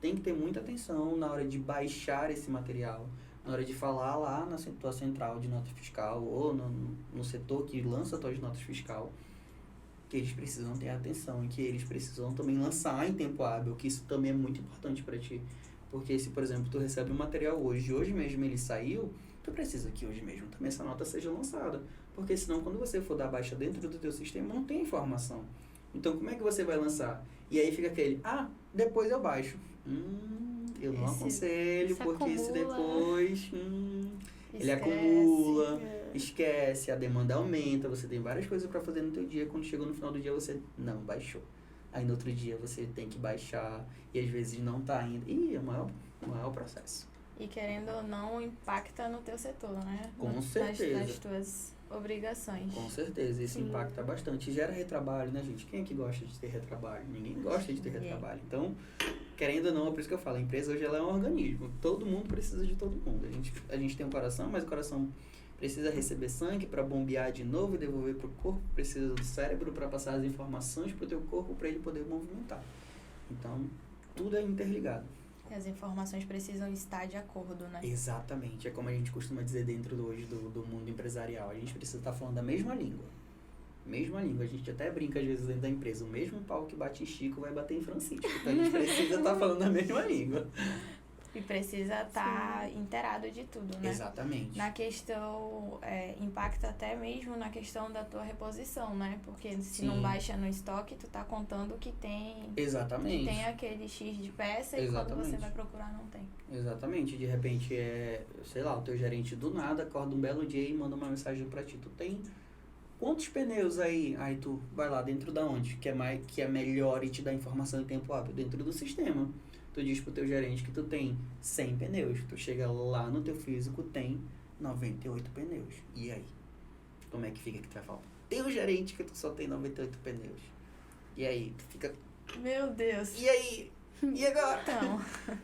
tem que ter muita atenção na hora de baixar esse material, na hora de falar lá na tua central de nota fiscal ou no setor que lança suas notas fiscal, que eles precisam ter atenção e que eles precisam também lançar em tempo hábil, que isso também é muito importante para ti. Porque se, por exemplo, tu recebe um material hoje mesmo ele saiu, tu precisa que hoje mesmo também essa nota seja lançada. Porque senão, quando você for dar baixa dentro do teu sistema, não tem informação. Então, como é que você vai lançar? E aí fica aquele, depois eu baixo. Eu não aconselho, porque isso depois... ele acumula, esquece, a demanda aumenta, você tem várias coisas para fazer no teu dia, quando chegou no final do dia você não baixou. Aí no outro dia você tem que baixar e às vezes não tá ainda. É o maior processo. E querendo ou não, impacta no teu setor, né? Com certeza. Nas tuas obrigações. Com certeza, isso impacta bastante. Gera retrabalho, né, gente? Quem é que gosta de ter retrabalho? Ninguém gosta de ter retrabalho. Então, querendo ou não, é por isso que eu falo, a empresa hoje ela é um organismo. Todo mundo precisa de todo mundo. A gente tem um coração, mas o coração precisa receber sangue para bombear de novo e devolver para o corpo. Precisa do cérebro para passar as informações para o teu corpo para ele poder movimentar. Então, tudo é interligado. E as informações precisam estar de acordo, né? Exatamente. É como a gente costuma dizer dentro hoje do mundo empresarial. A gente precisa estar falando a mesma língua. Mesma língua. A gente até brinca às vezes dentro da empresa. O mesmo pau que bate em Chico vai bater em Francisco. Então, a gente precisa estar falando a mesma língua. E precisa estar inteirado de tudo, né? Exatamente. Na questão, impacta até mesmo na questão da tua reposição, né? Porque se não baixa no estoque, tu tá contando que tem... Exatamente. Que tem aquele X de peça e quando você vai procurar não tem. Exatamente. De repente, sei lá, o teu gerente do nada acorda um belo dia e manda uma mensagem pra ti. Tu tem quantos pneus aí? Aí tu vai lá dentro da onde? Que é melhor e te dá informação em tempo hábil? Dentro do sistema. Tu diz pro teu gerente que tu tem 100 pneus. Tu chega lá no teu físico, tem 98 pneus. E aí? Como é que fica que tu vai falar? Teu gerente que tu só tem 98 pneus. E aí? Tu fica... Meu Deus. E aí? E agora?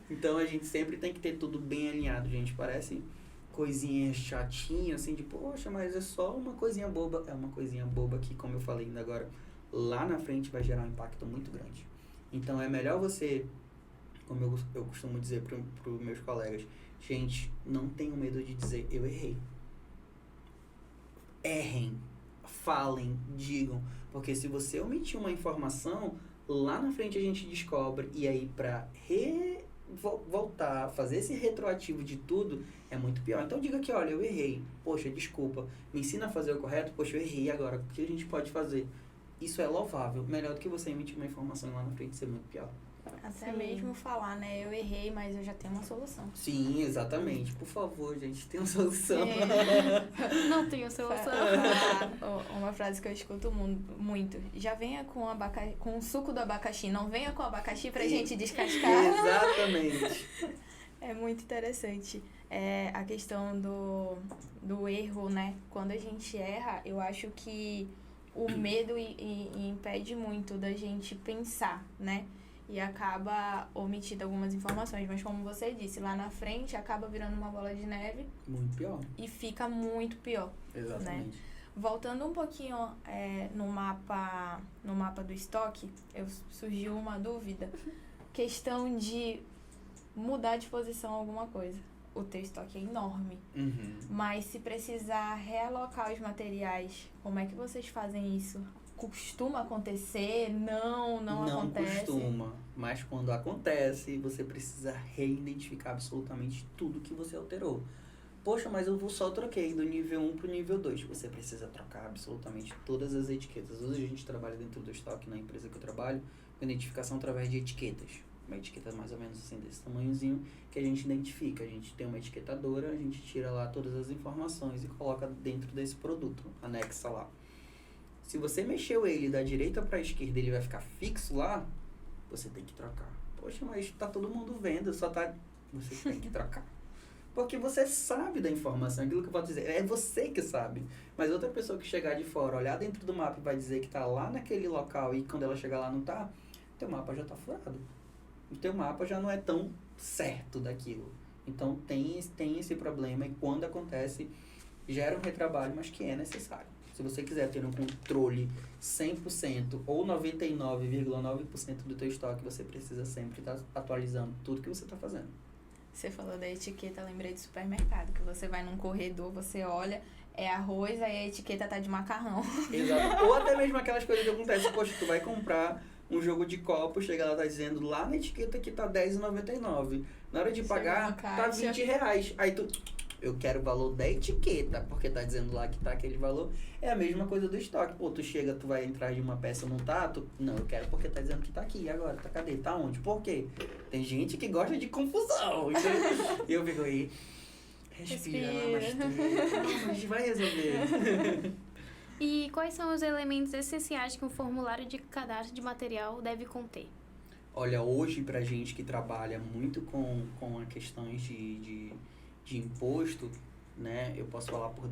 Então, a gente sempre tem que ter tudo bem alinhado, gente. Parece coisinha chatinha, assim, de poxa, mas é só uma coisinha boba. É uma coisinha boba que, como eu falei ainda agora, lá na frente vai gerar um impacto muito grande. Então, é melhor você... Como eu costumo dizer para os meus colegas, gente, não tenham medo de dizer eu errei. Errem, falem, digam, porque se você omitir uma informação, lá na frente a gente descobre, e aí para voltar, fazer esse retroativo de tudo, é muito pior. Então diga que, olha, eu errei, poxa, desculpa, me ensina a fazer o correto, poxa, eu errei agora, o que a gente pode fazer? Isso é louvável, melhor do que você emitir uma informação lá na frente ser muito pior. Até mesmo falar, né? Eu errei, mas eu já tenho uma solução. Sim, exatamente. Por favor, gente, tem uma solução. Não tenho solução. Uma frase que eu escuto muito. Já venha com o suco do abacaxi. Não venha com o abacaxi pra gente descascar. Exatamente. É muito interessante. A questão do erro, né? Quando a gente erra, eu acho que o medo impede muito da gente pensar, né? E acaba omitindo algumas informações. Mas como você disse, lá na frente acaba virando uma bola de neve. Muito pior. E fica muito pior. Exatamente. Né? Voltando um pouquinho no mapa do estoque, surgiu uma dúvida. Questão de mudar de posição alguma coisa. O teu estoque é enorme. Uhum. Mas se precisar realocar os materiais, como é que vocês fazem isso? Costuma acontecer? Não acontece? Não costuma, mas quando acontece, você precisa reidentificar absolutamente tudo que você alterou. Poxa, mas eu só troquei do nível 1 para o nível 2. Você precisa trocar absolutamente todas as etiquetas. Hoje a gente trabalha dentro do estoque na empresa que eu trabalho, com identificação através de etiquetas. Uma etiqueta mais ou menos assim, desse tamanhozinho, que a gente identifica. A gente tem uma etiquetadora, a gente tira lá todas as informações e coloca dentro desse produto, anexa lá. Se você mexeu ele da direita para a esquerda, ele vai ficar fixo lá, você tem que trocar. Poxa, mas tá todo mundo vendo, você tem que trocar. Porque você sabe da informação, aquilo que eu posso dizer, é você que sabe. Mas outra pessoa que chegar de fora, olhar dentro do mapa e vai dizer que tá lá naquele local e quando ela chegar lá não tá, teu mapa já tá furado. O teu mapa já não é tão certo daquilo. Então tem esse problema e quando acontece, gera um retrabalho, mas que é necessário. Se você quiser ter um controle 100% ou 99,9% do teu estoque, você precisa sempre estar atualizando tudo que você está fazendo. Você falou da etiqueta, lembrei do supermercado, que você vai num corredor, você olha, é arroz, aí a etiqueta tá de macarrão. Exato. Ou até mesmo aquelas coisas que acontecem, poxa, tu vai comprar um jogo de copo, chega lá, tá dizendo lá na etiqueta que tá R$10,99. Na hora de pagar, tá R$20. Aí tu, eu quero o valor da etiqueta, porque tá dizendo lá que tá aquele valor. É a mesma coisa do estoque. Pô, tu chega, tu vai entrar de uma peça, não tá? Não, eu quero porque tá dizendo que tá aqui. E agora? Tá cadê? Tá onde? Por quê? Tem gente que gosta de confusão. Então, eu fico aí, respira. Mas a gente vai resolver. E quais são os elementos essenciais que um formulário de cadastro de material deve conter? Olha, hoje pra gente que trabalha muito com a questões de imposto, né? Eu posso falar por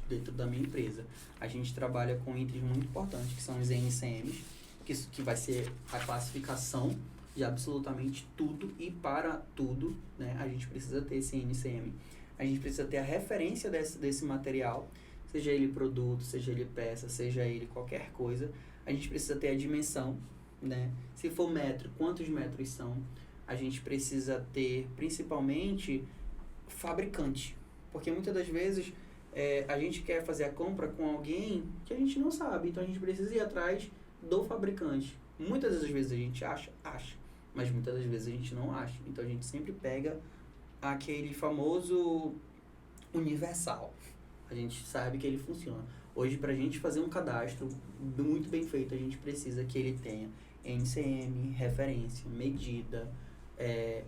dentro da minha empresa. A gente trabalha com itens muito importantes, que são os NCMs, que vai ser a classificação de absolutamente tudo e para tudo, né? A gente precisa ter esse NCM. A gente precisa ter a referência desse material, seja ele produto, seja ele peça, seja ele qualquer coisa. A gente precisa ter a dimensão, né? Se for metro, quantos metros são? A gente precisa ter, principalmente, fabricante. Porque muitas das vezes a gente quer fazer a compra com alguém que a gente não sabe. Então a gente precisa ir atrás do fabricante. Muitas das vezes a gente acha, mas muitas das vezes a gente não acha. Então a gente sempre pega aquele famoso universal. A gente sabe que ele funciona. Hoje, para a gente fazer um cadastro muito bem feito, a gente precisa que ele tenha NCM, referência, medida,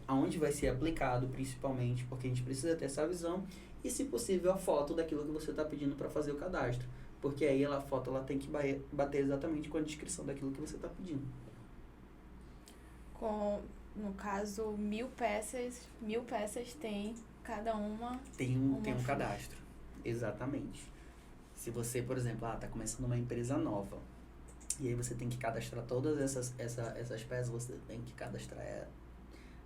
aonde vai ser aplicado principalmente, porque a gente precisa ter essa visão e, se possível, a foto daquilo que você está pedindo para fazer o cadastro, porque aí a foto ela tem que bater exatamente com a descrição daquilo que você está pedindo. No caso, 1.000 peças tem cada uma... Tem um cadastro, exatamente. Se você, por exemplo, tá começando uma empresa nova, e aí você tem que cadastrar todas essas peças, você tem que cadastrar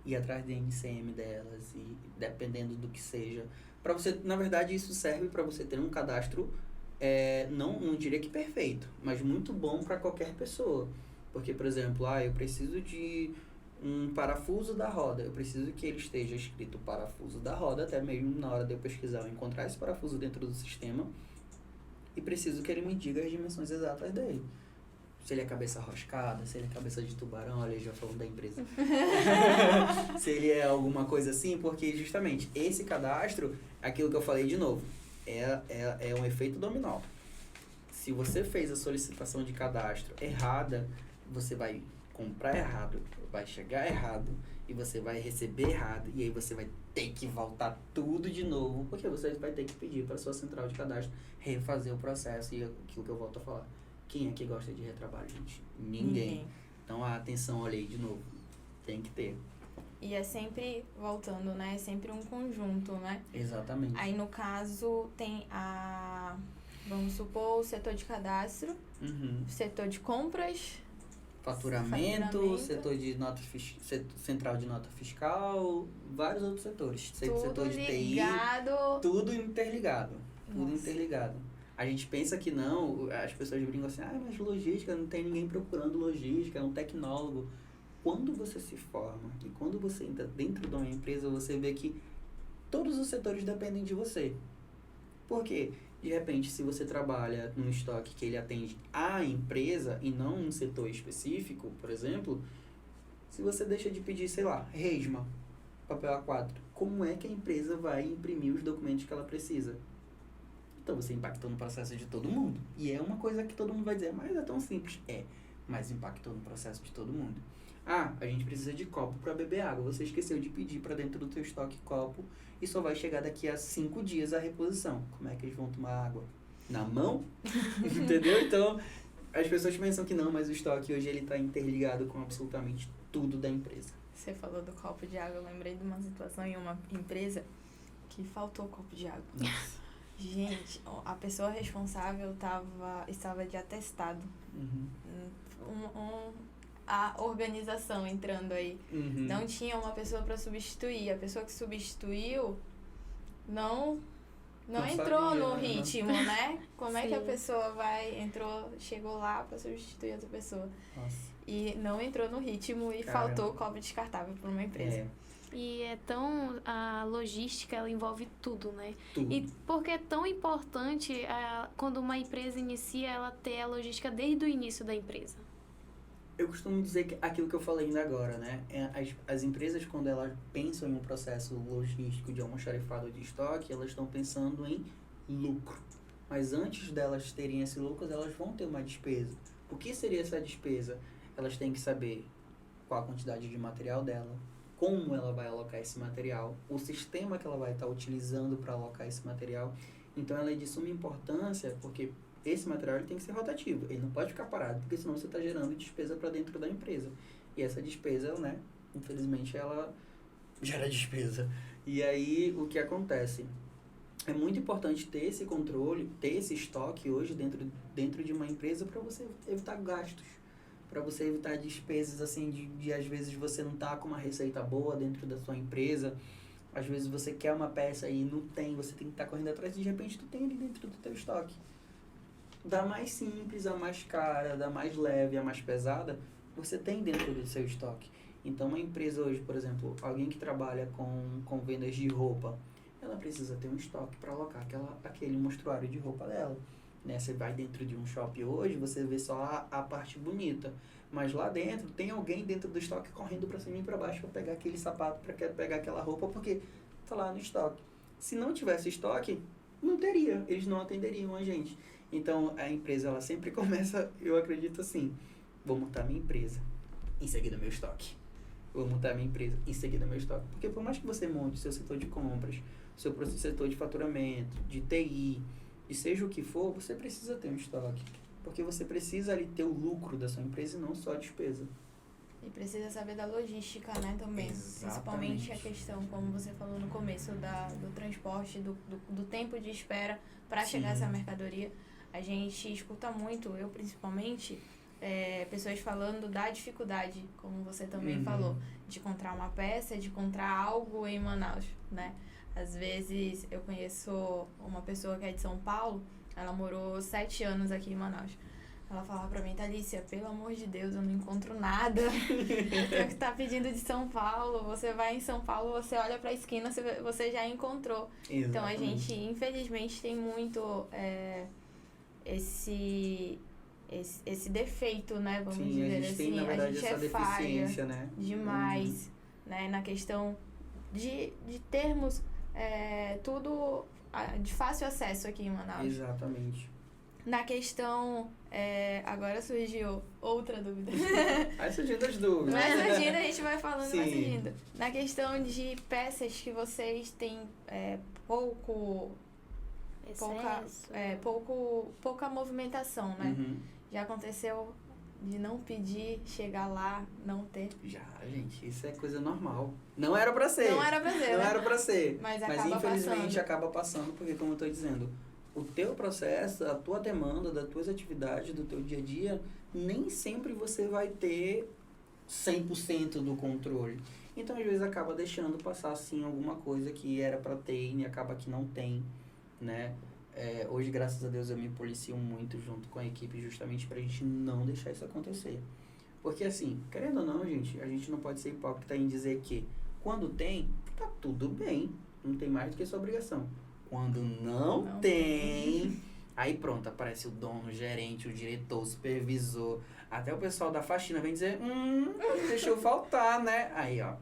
ir atrás do NCM delas, e dependendo do que seja. Para você, na verdade, isso serve para você ter um cadastro, não diria que perfeito, mas muito bom para qualquer pessoa. Porque, por exemplo, eu preciso de um parafuso da roda, eu preciso que ele esteja escrito parafuso da roda, até mesmo na hora de eu pesquisar, eu encontrar esse parafuso dentro do sistema, e preciso que ele me diga as dimensões exatas dele. Se ele é cabeça roscada, se ele é cabeça de tubarão, olha, já falando da empresa. Se ele é alguma coisa assim, porque justamente esse cadastro, aquilo que eu falei de novo, é um efeito dominó. Se você fez a solicitação de cadastro errada, você vai comprar errado, vai chegar errado e você vai receber errado, e aí você vai ter que voltar tudo de novo, porque você vai ter que pedir para a sua central de cadastro refazer o processo. E aquilo que eu volto a falar, quem é que gosta de retrabalho, gente? Ninguém. Então a atenção, olha aí de novo, tem que ter. E é sempre, voltando, né? É sempre um conjunto, né? Exatamente. Aí no caso tem vamos supor, o setor de cadastro, o setor de compras, faturamento, setor de central de nota fiscal, vários outros setores. Setor de TI, tudo interligado. Tudo interligado. A gente pensa que não, as pessoas brincam assim, mas logística, não tem ninguém procurando logística, é um tecnólogo. Quando você se forma e quando você entra dentro de uma empresa, você vê que todos os setores dependem de você. Por quê? De repente, se você trabalha num estoque que ele atende a empresa e não um setor específico, por exemplo, se você deixa de pedir, sei lá, resma, papel A4, como é que a empresa vai imprimir os documentos que ela precisa? Então você impactou no processo de todo mundo. E é uma coisa que todo mundo vai dizer, mas é tão simples. Mas impactou no processo de todo mundo. A gente precisa de copo para beber água. Você esqueceu de pedir para dentro do teu estoque copo e só vai chegar daqui a 5 dias a reposição. Como é que eles vão tomar água? Na mão? Entendeu? Então, as pessoas pensam que não, mas o estoque hoje ele está interligado com absolutamente tudo da empresa. Você falou do copo de água, eu lembrei de uma situação em uma empresa que faltou copo de água. Nossa. Gente, a pessoa responsável estava de atestado. A organização entrando aí. Não tinha uma pessoa para substituir. A pessoa que substituiu não entrou sabia, no né? ritmo, né? Como é que a Sim. pessoa chegou lá para substituir outra pessoa? Nossa. E não entrou no ritmo e Caramba. faltou copo descartável para uma empresa. É, E a logística, ela envolve tudo, né? tudo. E porque é tão importante quando uma empresa inicia, ela ter a logística desde o início da empresa. Eu costumo dizer que aquilo que eu falei ainda agora, né? As empresas, quando elas pensam em um processo logístico de almoxarifado de estoque, elas estão pensando em lucro. Mas antes delas terem esse lucro, elas vão ter uma despesa. O que seria essa despesa? Elas têm que saber qual a quantidade de material dela, como ela vai alocar esse material, o sistema que ela vai estar utilizando para alocar esse material. Então, ela é de suma importância, porque esse material ele tem que ser rotativo, ele não pode ficar parado, porque senão você está gerando despesa para dentro da empresa. E essa despesa, né, infelizmente, ela gera despesa. E aí, o que acontece? É muito importante ter esse controle, ter esse estoque hoje dentro de uma empresa para você evitar gastos, para você evitar despesas, assim, de às vezes você não tá com uma receita boa dentro da sua empresa, às vezes você quer uma peça e não tem, você tem que estar correndo atrás e de repente tu tem ali dentro do teu estoque. Da mais simples a mais cara, da mais leve a mais pesada, você tem dentro do seu estoque. Então, uma empresa hoje, por exemplo, alguém que trabalha com vendas de roupa, ela precisa ter um estoque para alocar aquele mostruário de roupa dela. Né? Você vai dentro de um shopping hoje, você vê só a parte bonita, mas lá dentro tem alguém dentro do estoque correndo para cima e para baixo para pegar aquele sapato, para pegar aquela roupa, porque tá lá no estoque. Se não tivesse estoque, não teria, eles não atenderiam a gente. Então, a empresa, ela sempre começa, eu acredito assim, vou montar minha empresa, em seguida meu estoque. Vou montar minha empresa, em seguida meu estoque. Porque por mais que você monte seu setor de compras, seu setor de faturamento, de TI, e seja o que for, você precisa ter um estoque. Porque você precisa ali ter o lucro da sua empresa e não só a despesa. E precisa saber da logística, né, também. Exatamente. Principalmente a questão, como você falou no começo, do transporte, do tempo de espera para chegar essa mercadoria. A gente escuta muito, eu principalmente, pessoas falando da dificuldade, como você também falou, de encontrar uma peça, de encontrar algo em Manaus, né? Às vezes, eu conheço uma pessoa que é de São Paulo, ela morou 7 anos aqui em Manaus. Ela falava pra mim, Thalícia, pelo amor de Deus, eu não encontro nada. O que tá pedindo de São Paulo, você vai em São Paulo, você olha pra esquina, você já encontrou. Exatamente. Então, a gente, infelizmente, tem muito esse defeito, né? Vamos Sim, dizer a gente assim. tem, na verdade, essa deficiência, né? Demais, né? Na questão de termos tudo de fácil acesso aqui em Manaus. Exatamente. Na questão, agora surgiu outra dúvida. Aí surgindo as dúvidas. Vai surgindo, a gente vai falando, vai Sim. surgindo. Na questão de peças que vocês têm pouca movimentação, né? Uhum. Já aconteceu de não pedir, chegar lá, não ter. Já, gente, isso é coisa normal. Não era pra ser. Não era pra ser, Não né? era pra ser. Mas Mas acaba infelizmente passando. acaba passando, porque como eu tô dizendo, o teu processo, a tua demanda, das tuas atividades, do teu dia a dia, nem sempre você vai ter 100% do controle. Então, às vezes, acaba deixando passar, assim, alguma coisa que era pra ter e acaba que não tem, né? Hoje, graças a Deus, eu me policio muito junto com a equipe justamente pra gente não deixar isso acontecer. Porque, assim, querendo ou não, gente, a gente não pode ser hipócrita em dizer que quando tem, tá tudo bem, não tem mais do que sua obrigação. Quando não tem, aí pronto, aparece o dono, o gerente, o diretor, o supervisor, até o pessoal da faxina vem dizer, deixou faltar, né? Aí, ó.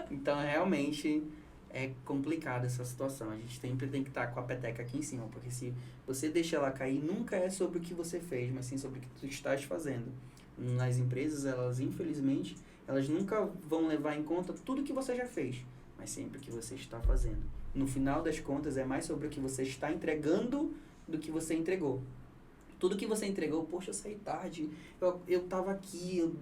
Então, realmente, é complicada essa situação. A gente sempre tem que estar com a peteca aqui em cima, porque se você deixa ela cair, nunca é sobre o que você fez, mas sim sobre o que tu estás fazendo. Nas empresas, elas, infelizmente, elas nunca vão levar em conta tudo que você já fez, mas sempre o que você está fazendo. No final das contas, é mais sobre o que você está entregando do que você entregou. Tudo que você entregou, poxa, eu saí tarde, eu tava aqui, eu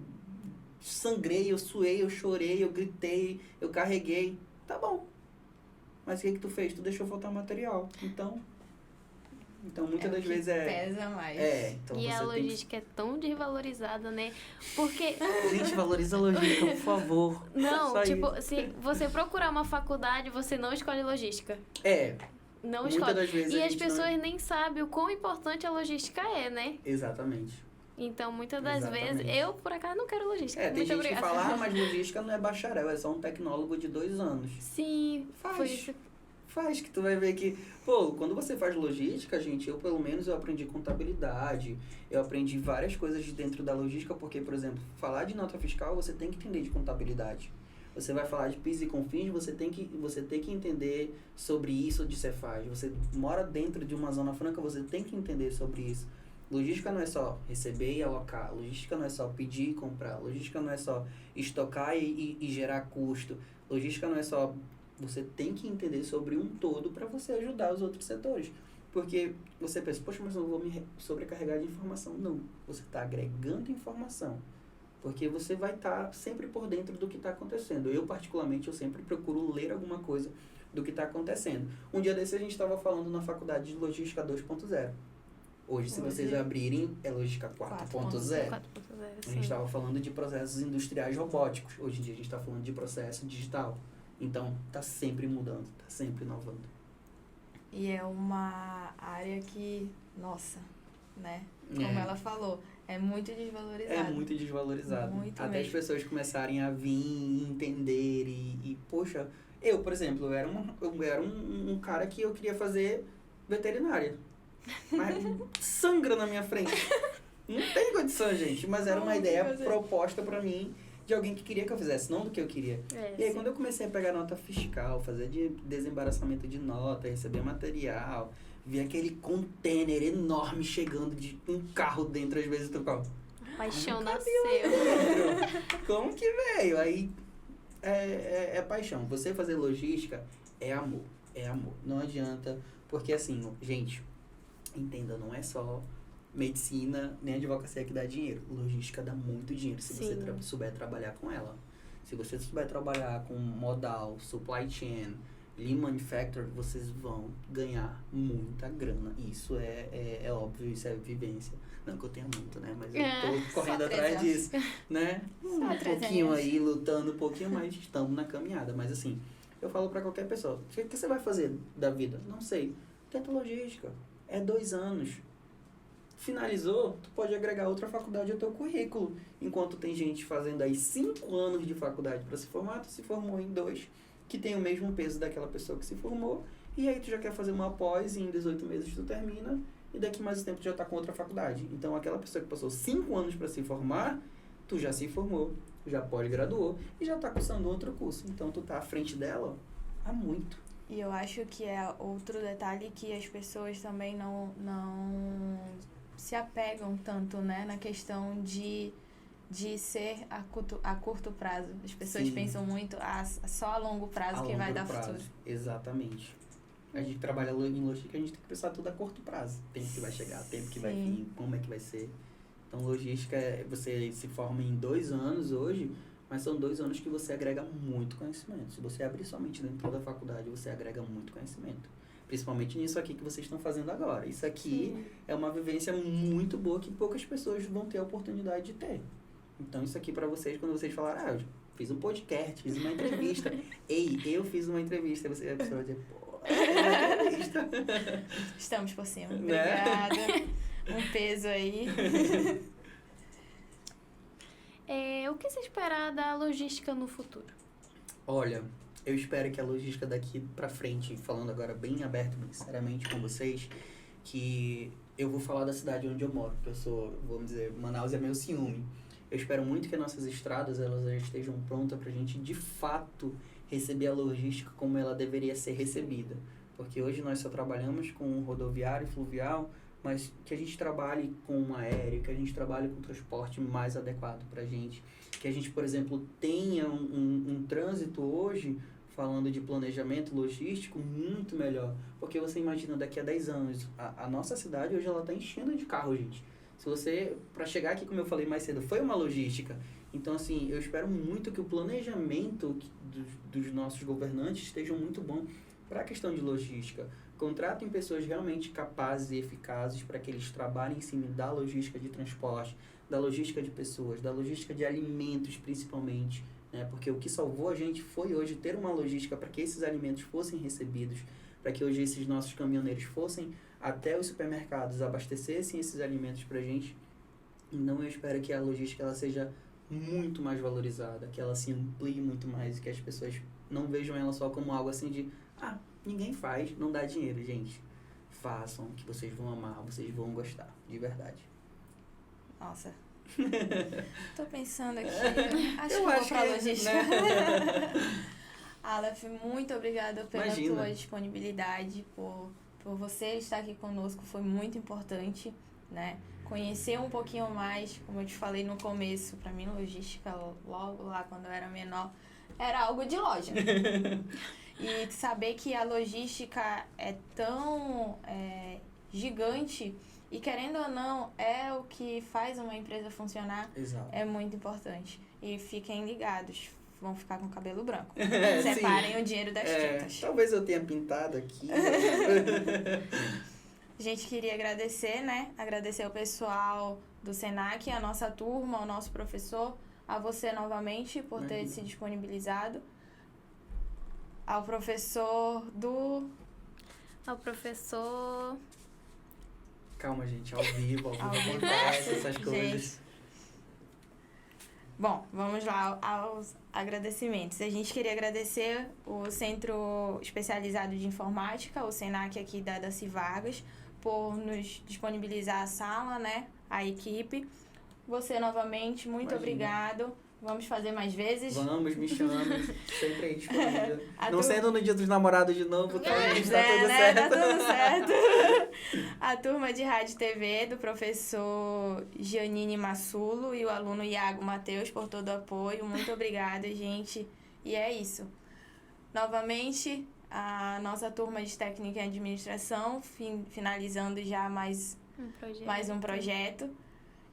sangrei, eu suei, eu chorei, eu gritei, eu carreguei. Tá bom. Mas o que tu fez? Tu deixou faltar material. Então muitas das vezes pesa mais. Então e você a logística é tão desvalorizada, né? Porque... Gente, valoriza a logística, por favor. Não, Só tipo, isso. se você procurar uma faculdade, você não escolhe logística. Não Muitas escolhe. das vezes E a as gente pessoas não... nem sabem o quão importante a logística é, né? Exatamente. Então, muitas das Exatamente. vezes, eu, por acaso, não quero logística. Tem Muito gente obrigada. que fala, mas logística não é bacharel, é só um tecnólogo de 2 anos. Sim, Faz. foi isso. Faz, que tu vai ver que... Pô, quando você faz logística, gente, eu pelo menos eu aprendi contabilidade, eu aprendi várias coisas de dentro da logística, porque, por exemplo, falar de nota fiscal, você tem que entender de contabilidade. Você vai falar de PIS e COFINS, você tem que entender sobre isso de Cefaz. Você mora dentro de uma zona franca, você tem que entender sobre isso. Logística não é só receber e alocar. Logística não é só pedir e comprar. Logística não é só estocar e gerar custo. Logística não é só... Você tem que entender sobre um todo para você ajudar os outros setores. Porque você pensa, poxa, mas eu não vou me sobrecarregar de informação. Não, você está agregando informação. Porque você vai estar sempre por dentro do que está acontecendo. Eu, particularmente, eu sempre procuro ler alguma coisa do que está acontecendo. Um dia desse a gente estava falando na faculdade de Logística 2.0. Hoje, se vocês abrirem, é Logística 4.0. A gente estava falando de processos industriais robóticos. Hoje em dia a gente está falando de processo digital. Então, tá sempre mudando, tá sempre inovando. E é uma área que, nossa, né? Como ela falou, é muito desvalorizada. É muito desvalorizado. Muito Até mesmo. as pessoas começarem a vir, entender e poxa... Eu, por exemplo, eu era um cara que eu queria fazer veterinária. Mas sangra na minha frente. Não tem condição, gente. Mas era uma ideia proposta pra mim de alguém que queria que eu fizesse, não do que eu queria. E aí, quando eu comecei a pegar nota fiscal, fazer de desembaraçamento de nota, receber material, ver aquele container enorme chegando de um carro dentro, às vezes tu fala... Paixão nasceu. Como que veio? Aí, é paixão. Você fazer logística é amor. É amor. Não adianta, porque assim, gente, entenda, não é só... medicina, nem advocacia que dá dinheiro. Logística dá muito dinheiro se você souber trabalhar com ela. Se você souber trabalhar com modal, supply chain, lean manufacturing, vocês vão ganhar muita grana. Isso é óbvio, isso é vivência. Não que eu tenha muito, né? Mas eu tô correndo atrás disso, né? Um pouquinho aí, lutando um pouquinho, mas estamos na caminhada. Mas assim, eu falo pra qualquer pessoa, o que você vai fazer da vida? Não sei. Tenta logística. É 2 anos. Finalizou, tu pode agregar outra faculdade ao teu currículo. Enquanto tem gente fazendo aí 5 anos de faculdade para se formar, tu se formou em 2, que tem o mesmo peso daquela pessoa que se formou, e aí tu já quer fazer uma pós e em 18 meses tu termina, e daqui mais um tempo tu já tá com outra faculdade. Então aquela pessoa que passou 5 anos para se formar, tu já se formou, já pós-graduou e já tá cursando outro curso. Então tu tá à frente dela há muito. E eu acho que é outro detalhe que as pessoas também não se apegam tanto, né, na questão de ser a curto prazo. As pessoas pensam muito só a longo prazo que vai dar futuro. Exatamente. A gente trabalha em logística, a gente tem que pensar tudo a curto prazo. Tempo que vai chegar, tempo que vai vir, como é que vai ser. Então, logística, você se forma em 2 anos hoje, mas são 2 anos que você agrega muito conhecimento. Se você abrir somente dentro da faculdade, você agrega muito conhecimento. Principalmente nisso aqui que vocês estão fazendo agora. Isso aqui é uma vivência muito boa que poucas pessoas vão ter a oportunidade de ter. Então, isso aqui pra vocês, quando vocês falarem, eu fiz um podcast, fiz uma entrevista. Ei, eu fiz uma entrevista. A pessoa vai dizer, pô, uma entrevista. Estamos por cima. Né? Obrigada. Um peso aí. O que você espera da logística no futuro? Olha, eu espero que a logística daqui pra frente, falando agora bem aberto, bem sinceramente com vocês, que eu vou falar da cidade onde eu moro, que eu sou, vamos dizer, Manaus é meu ciúme. Eu espero muito que as nossas estradas elas já estejam prontas pra gente, de fato, receber a logística como ela deveria ser recebida. Porque hoje nós só trabalhamos com rodoviário e fluvial, mas que a gente trabalhe com um aéreo, que a gente trabalhe com um transporte mais adequado pra gente. Que a gente, por exemplo, tenha um trânsito hoje, falando de planejamento logístico, muito melhor. Porque você imagina, daqui a 10 anos, a nossa cidade hoje ela está enchendo de carro, gente. Se você, para chegar aqui, como eu falei mais cedo, foi uma logística. Então, assim, eu espero muito que o planejamento dos nossos governantes esteja muito bom para a questão de logística. Contratem pessoas realmente capazes e eficazes para que eles trabalhem em cima da logística de transporte, da logística de pessoas, da logística de alimentos principalmente, né? Porque o que salvou a gente foi hoje ter uma logística para que esses alimentos fossem recebidos, para que hoje esses nossos caminhoneiros fossem até os supermercados, abastecessem esses alimentos para a gente. Então eu espero que a logística ela seja muito mais valorizada, que ela se amplie muito mais e que as pessoas não vejam ela só como algo assim de ninguém faz, não dá dinheiro, gente. Façam, que vocês vão amar, vocês vão gostar, de verdade. Nossa. Tô pensando aqui. Acho que vou pra logística. Né? Aleph, muito obrigada pela Imagina. tua disponibilidade, por você estar aqui conosco, foi muito importante, né? Conhecer um pouquinho mais, como eu te falei no começo, pra mim logística, logo lá quando eu era menor, era algo de loja. E saber que a logística é tão gigante e, querendo ou não, é o que faz uma empresa funcionar. Exato. É muito importante. E fiquem ligados, vão ficar com cabelo branco. Sim. Separem o dinheiro das tintas. Talvez eu tenha pintado aqui. A gente queria agradecer, né? Agradecer ao pessoal do Senac, a nossa turma, ao nosso professor, a você novamente por ter se disponibilizado. Ao professor do... Ao professor... Calma, gente, ao vivo acontece essas coisas. Gente. Bom, vamos lá aos agradecimentos. A gente queria agradecer o Centro Especializado de Informática, o Senac aqui da Daci Vargas, por nos disponibilizar a sala, né? A equipe. Você novamente, muito obrigado. Vamos fazer mais vezes? Vamos, me chame. Sempre aí disponível. Não sendo no dia dos namorados de novo, tá, gente? Tá tudo certo. Tá tudo certo. A turma de Rádio e TV do professor Giannini Massulo e o aluno Iago Matheus por todo o apoio. Muito obrigada, gente. E é isso. Novamente, a nossa turma de técnica e administração, finalizando já mais um projeto.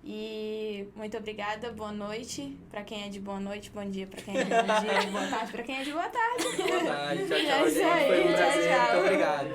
E muito obrigada, boa noite para quem é de boa noite, bom dia para quem é de bom dia, boa tarde para quem é de boa tarde. Boa tarde, tchau, É isso gente. aí, Foi um prazer, tchau. muito obrigado.